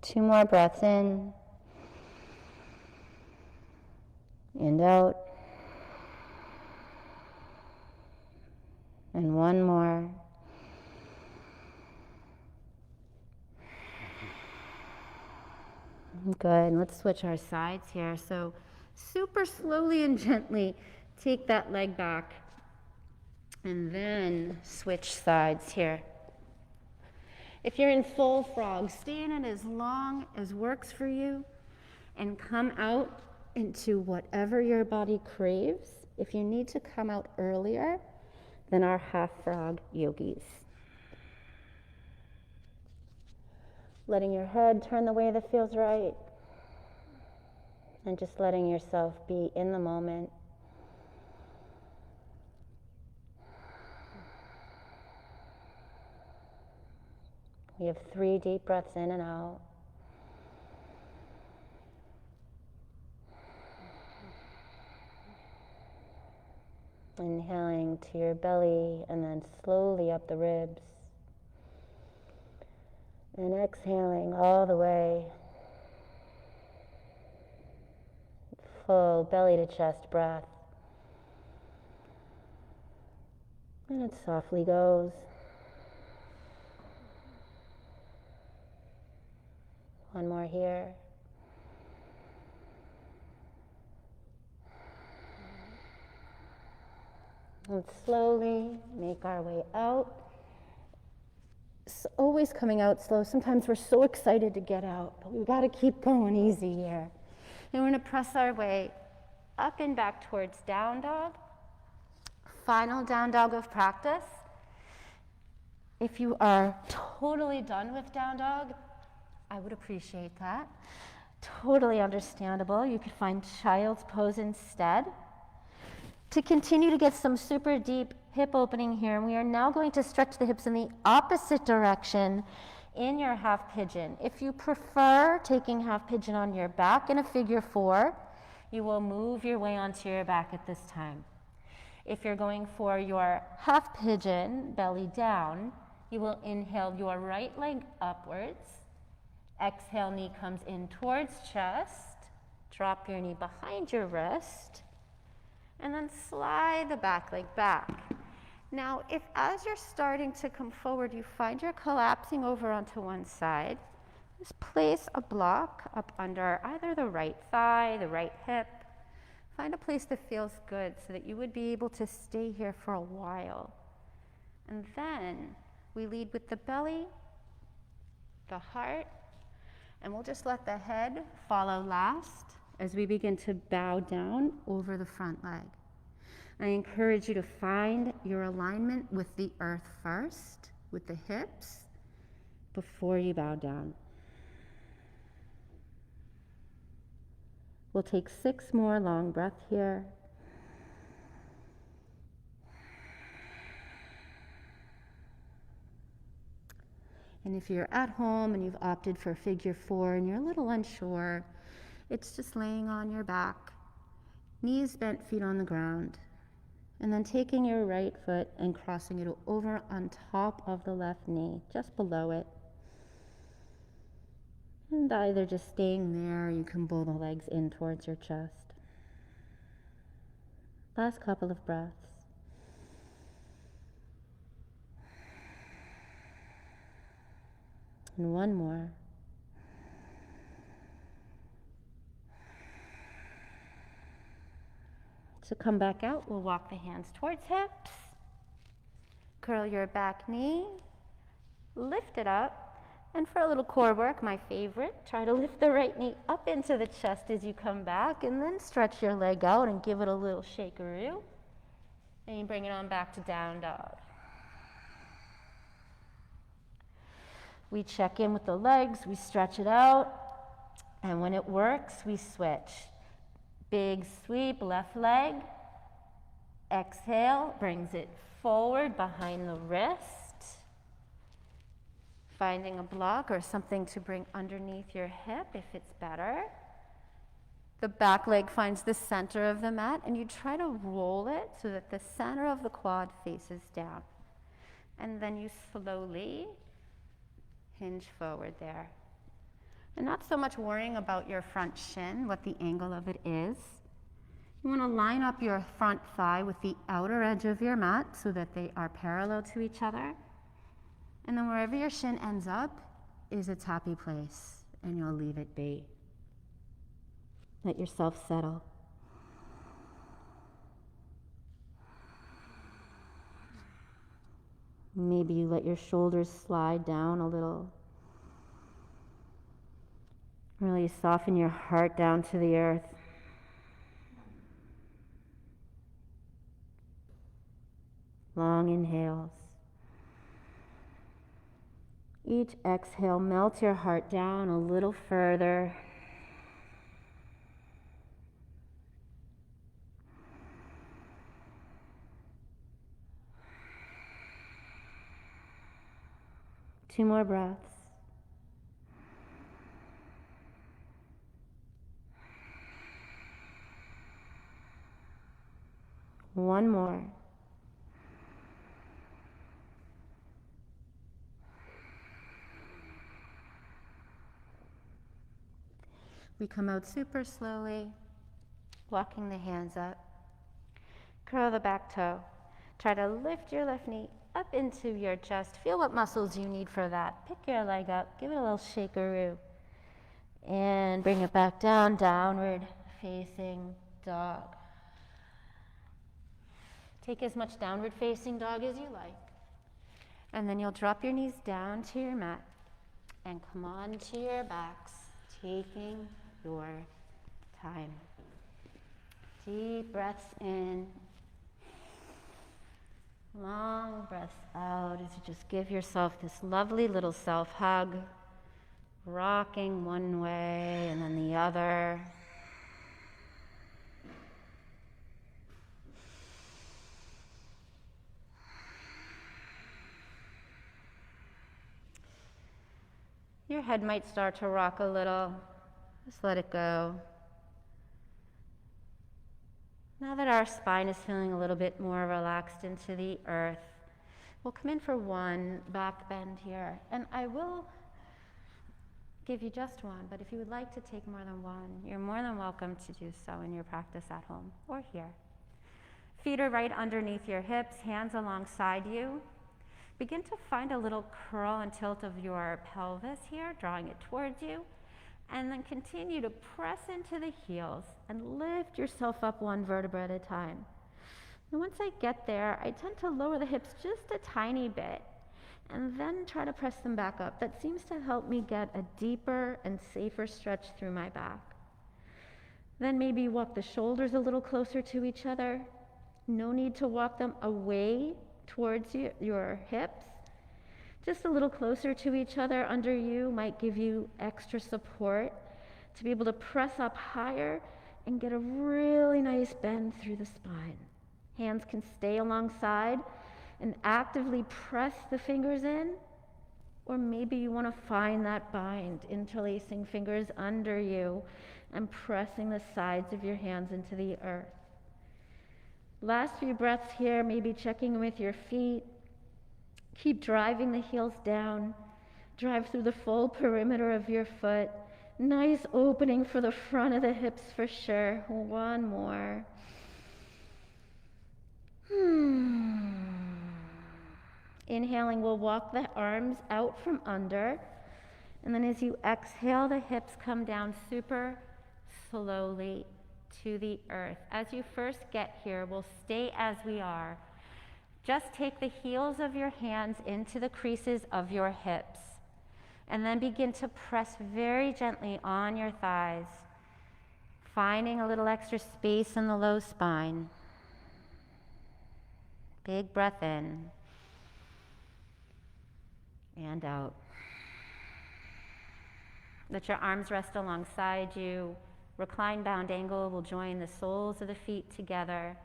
Two more breaths in and out. And one more. Good. Let's switch our sides here. So super slowly and gently take that leg back and then switch sides here. If you're in full frog, stay in it as long as works for you and come out into whatever your body craves. If you need to come out earlier than our half frog yogis. Letting your head turn the way that feels right and just letting yourself be in the moment. We have 3 deep breaths in and out. Inhaling to your belly and then slowly up the ribs. And exhaling all the way. Full belly to chest breath. And it softly goes. One more here. And slowly make our way out. It's always coming out slow. Sometimes we're so excited to get out, but we've got to keep going easy here. And we're going to press our way up and back towards down dog. Final down dog of practice. If you are totally done with down dog, I would appreciate that. Totally understandable. You could find child's pose instead. To continue to get some super deep hip opening here, we are now going to stretch the hips in the opposite direction in your half pigeon. If you prefer taking half pigeon on your back in a figure 4, you will move your way onto your back at this time. If you're going for your half pigeon, belly down, you will inhale your right leg upwards. Exhale, knee comes in towards chest. Drop your knee behind your wrist. And then slide the back leg back. Now, if as you're starting to come forward, you find you're collapsing over onto one side, just place a block up under either the right thigh, the right hip. Find a place that feels good so that you would be able to stay here for a while. And then we lead with the belly, the heart, and we'll just let the head follow last as we begin to bow down over the front leg. I encourage you to find your alignment with the earth first, with the hips, before you bow down. We'll take 6 more long breaths here. And if you're at home and you've opted for figure 4 and you're a little unsure, it's just laying on your back, knees bent, feet on the ground, and then taking your right foot and crossing it over on top of the left knee, just below it. And either just staying there, or you can pull the legs in towards your chest. Last couple of breaths. And one more. So come back out, we'll walk the hands towards hips. Curl your back knee, lift it up, and for a little core work, my favorite, try to lift the right knee up into the chest as you come back, and then stretch your leg out and give it a little shakeroo. And you bring it on back to down dog. We check in with the legs, we stretch it out, and when it works, we switch. Big sweep, left leg. Exhale, brings it forward behind the wrist. Finding a block or something to bring underneath your hip if it's better. The back leg finds the center of the mat, and you try to roll it so that the center of the quad faces down. And then you slowly hinge forward there. And not so much worrying about your front shin, what the angle of it is. You want to line up your front thigh with the outer edge of your mat so that they are parallel to each other. And then wherever your shin ends up is its happy place, and you'll leave it be. Let yourself settle. Maybe you let your shoulders slide down a little. Really soften your heart down to the earth. Long inhales. Each exhale, melt your heart down a little further. Two more breaths. One more. We come out super slowly, walking the hands up. Curl the back toe. Try to lift your left knee up into your chest. Feel what muscles you need for that. Pick your leg up, give it a little shakeroo. And bring it back down, downward facing dog. Take as much downward facing dog as you like. And then you'll drop your knees down to your mat and come on to your backs, taking your time. Deep breaths in. Long breaths out as you just give yourself this lovely little self-hug, rocking one way and then the other. Your head might start to rock a little. Just let it go. Now that our spine is feeling a little bit more relaxed into the earth, we'll come in for one back bend here. And I will give you just one, but if you would like to take more than one, you're more than welcome to do so in your practice at home or here. Feet are right underneath your hips, hands alongside you. Begin to find a little curl and tilt of your pelvis here, drawing it towards you. And then continue to press into the heels and lift yourself up one vertebra at a time. And once I get there, I tend to lower the hips just a tiny bit and then try to press them back up. That seems to help me get a deeper and safer stretch through my back. Then maybe walk the shoulders a little closer to each other. No need to walk them away towards your hips. Just a little closer to each other under you might give you extra support to be able to press up higher and get a really nice bend through the spine. Hands can stay alongside and actively press the fingers in, or maybe you want to find that bind, interlacing fingers under you and pressing the sides of your hands into the earth. Last few breaths here, maybe checking with your feet. Keep driving the heels down. Drive through the full perimeter of your foot. Nice opening for the front of the hips for sure. One more. Inhaling, we'll walk the arms out from under. And then as you exhale, the hips come down super slowly to the earth. As you first get here, we'll stay as we are. Just take the heels of your hands into the creases of your hips, and then begin to press very gently on your thighs, finding a little extra space in the low spine. Big breath in and out. Let your arms rest alongside you. Recline bound angle will join the soles of the feet together,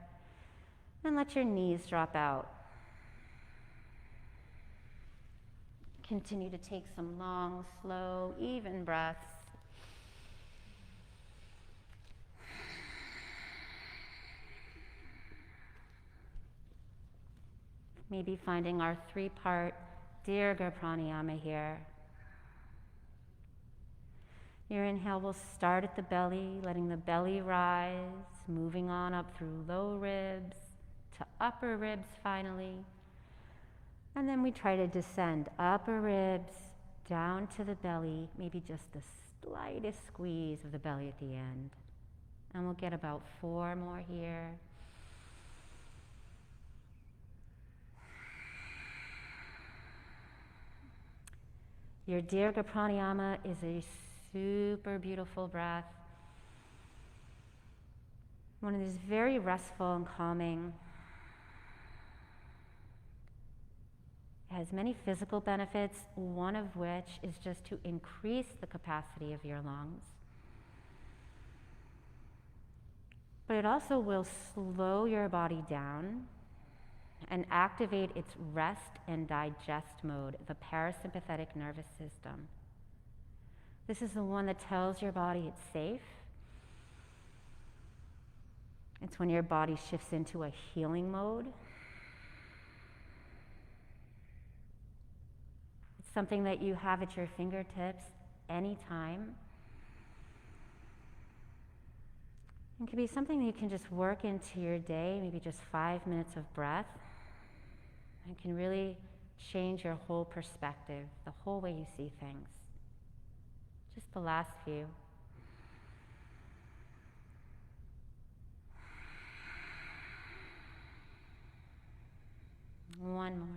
and let your knees drop out. Continue to take some long, slow, even breaths. Maybe finding our 3-part Dirga Pranayama here. Your inhale will start at the belly, letting the belly rise, moving on up through low ribs to upper ribs finally. And then we try to descend upper ribs down to the belly, maybe just the slightest squeeze of the belly at the end. And we'll get about 4 more here. Your Dirga Pranayama is a super beautiful breath. One of these very restful and calming. It has many physical benefits, one of which is just to increase the capacity of your lungs. But it also will slow your body down and activate its rest and digest mode, the parasympathetic nervous system. This is the one that tells your body it's safe. It's when your body shifts into a healing mode. It's something that you have at your fingertips anytime. It can be something that you can just work into your day, maybe just 5 minutes of breath. It can really change your whole perspective, the whole way you see things. Just the last few. One more.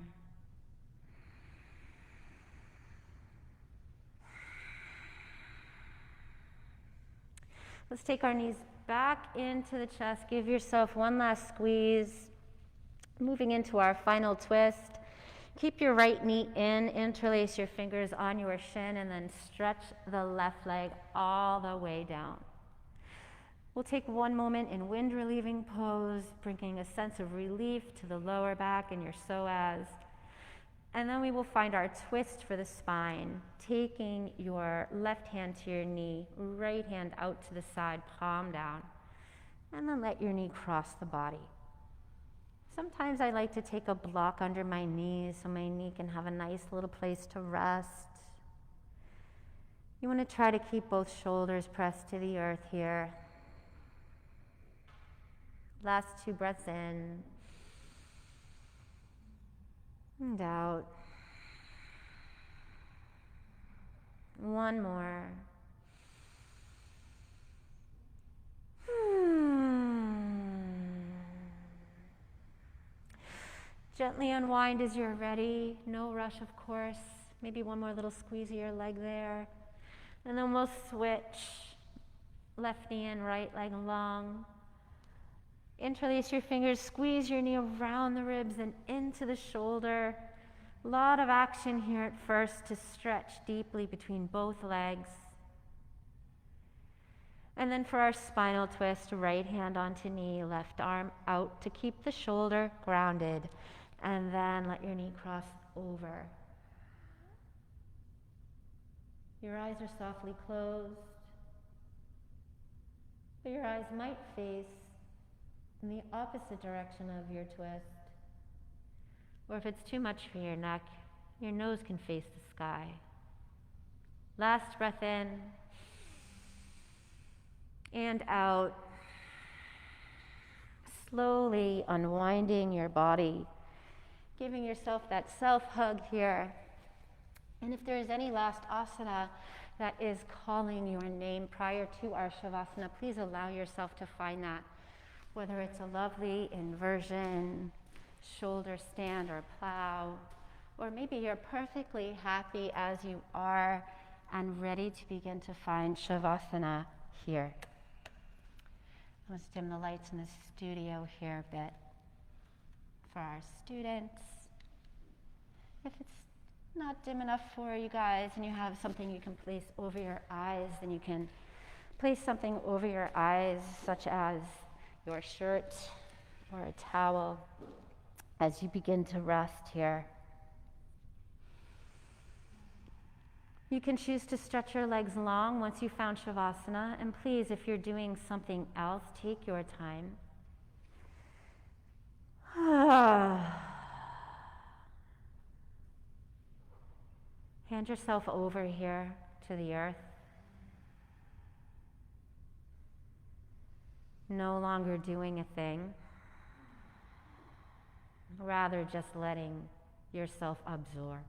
Let's take our knees back into the chest. Give yourself one last squeeze. Moving into our final twist. Keep your right knee in, interlace your fingers on your shin, and then stretch the left leg all the way down. We'll take one moment in wind relieving pose, bringing a sense of relief to the lower back and your psoas. And then we will find our twist for the spine, taking your left hand to your knee, right hand out to the side, palm down, and then let your knee cross the body. Sometimes I like to take a block under my knees so my knee can have a nice little place to rest. You want to try to keep both shoulders pressed to the earth here. Last 2 breaths in and out. One more. Gently unwind as you're ready. No rush, of course. Maybe one more little squeeze of your leg there. And then we'll switch. Left knee in, right leg long. Interlace your fingers, squeeze your knee around the ribs and into the shoulder. A lot of action here at first to stretch deeply between both legs. And then for our spinal twist, right hand onto knee, left arm out to keep the shoulder grounded. And then let your knee cross over. Your eyes are softly closed, but your eyes might face in the opposite direction of your twist. Or if it's too much for your neck, your nose can face the sky. Last breath in and out. Slowly unwinding your body, giving yourself that self-hug here. And if there is any last asana that is calling your name prior to our Shavasana. Please allow yourself to find that, whether it's a lovely inversion, shoulder stand or plow, or maybe you're perfectly happy as you are and ready to begin to find Shavasana here. Let's dim the lights in the studio here a bit for our students. If it's not dim enough for you guys and you have something you can place over your eyes, then you can place something over your eyes, such as your shirt or a towel, as you begin to rest here. You can choose to stretch your legs long once you've found Shavasana, and please, if you're doing something else, take your time. Hand yourself over here to the earth. No longer doing a thing, rather just letting yourself absorb.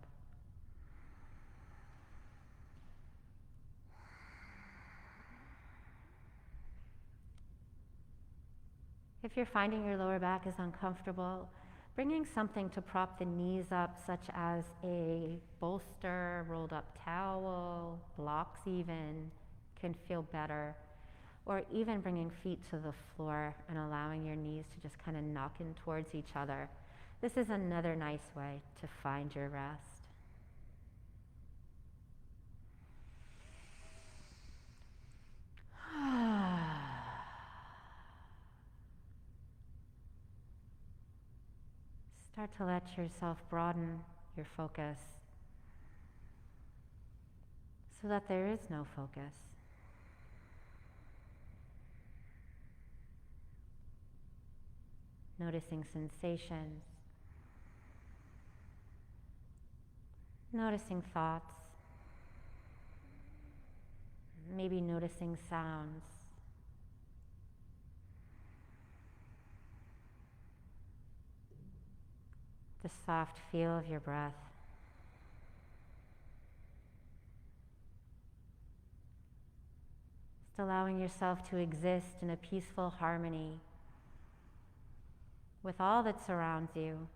If you're finding your lower back is uncomfortable, bringing something to prop the knees up, such as a bolster, rolled up towel, blocks even, can feel better. Or even bringing feet to the floor and allowing your knees to just kind of knock in towards each other. This is another nice way to find your rest. Start to let yourself broaden your focus so that there is no focus. Noticing sensations, noticing thoughts, maybe noticing sounds. The soft feel of your breath. Just allowing yourself to exist in a peaceful harmony with all that surrounds you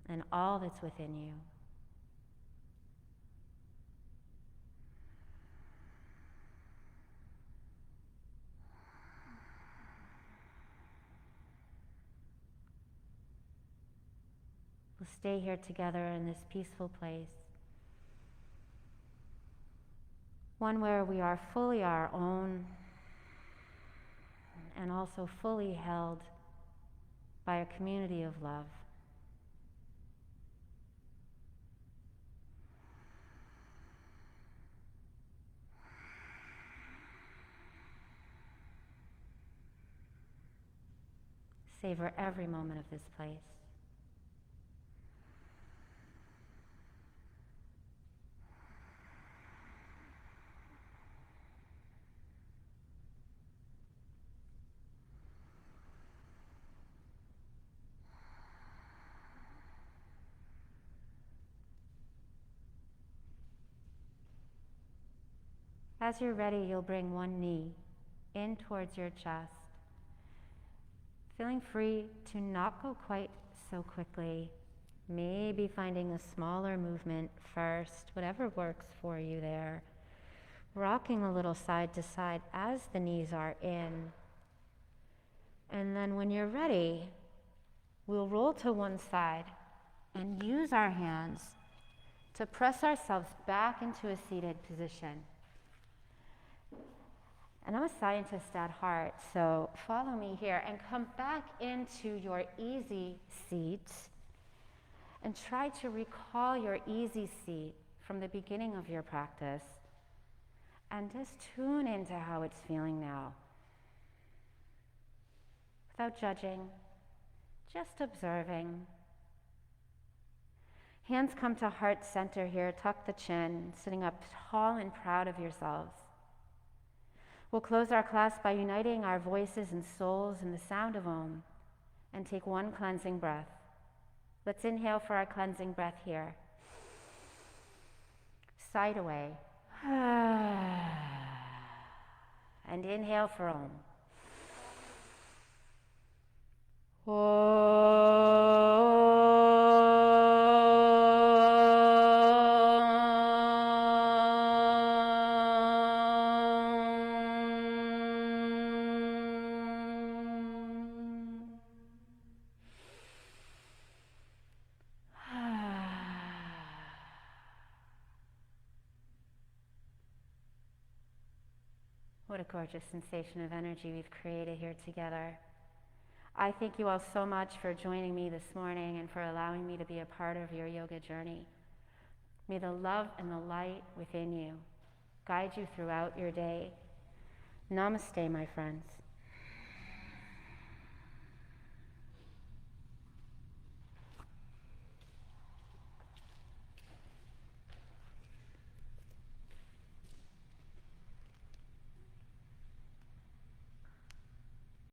and all that's within you. We'll stay here together in this peaceful place, one where we are fully our own and also fully held by a community of love. Savor every moment of this place. As you're ready, you'll bring one knee in towards your chest, feeling free to not go quite so quickly, maybe finding a smaller movement first, whatever works for you there. Rocking a little side to side as the knees are in. And then when you're ready, we'll roll to one side and use our hands to press ourselves back into a seated position. And I'm a scientist at heart, so follow me here and come back into your easy seat and try to recall your easy seat from the beginning of your practice and just tune into how it's feeling now. Without judging, just observing. Hands come to heart center here, tuck the chin, sitting up tall and proud of yourselves. We'll close our class by uniting our voices and souls in the sound of Om and take one cleansing breath. Let's inhale for our cleansing breath here. Sigh away. And inhale for Om. What a gorgeous sensation of energy we've created here together. I thank you all so much for joining me this morning and for allowing me to be a part of your yoga journey. May the love and the light within you guide you throughout your day. Namaste, my friends.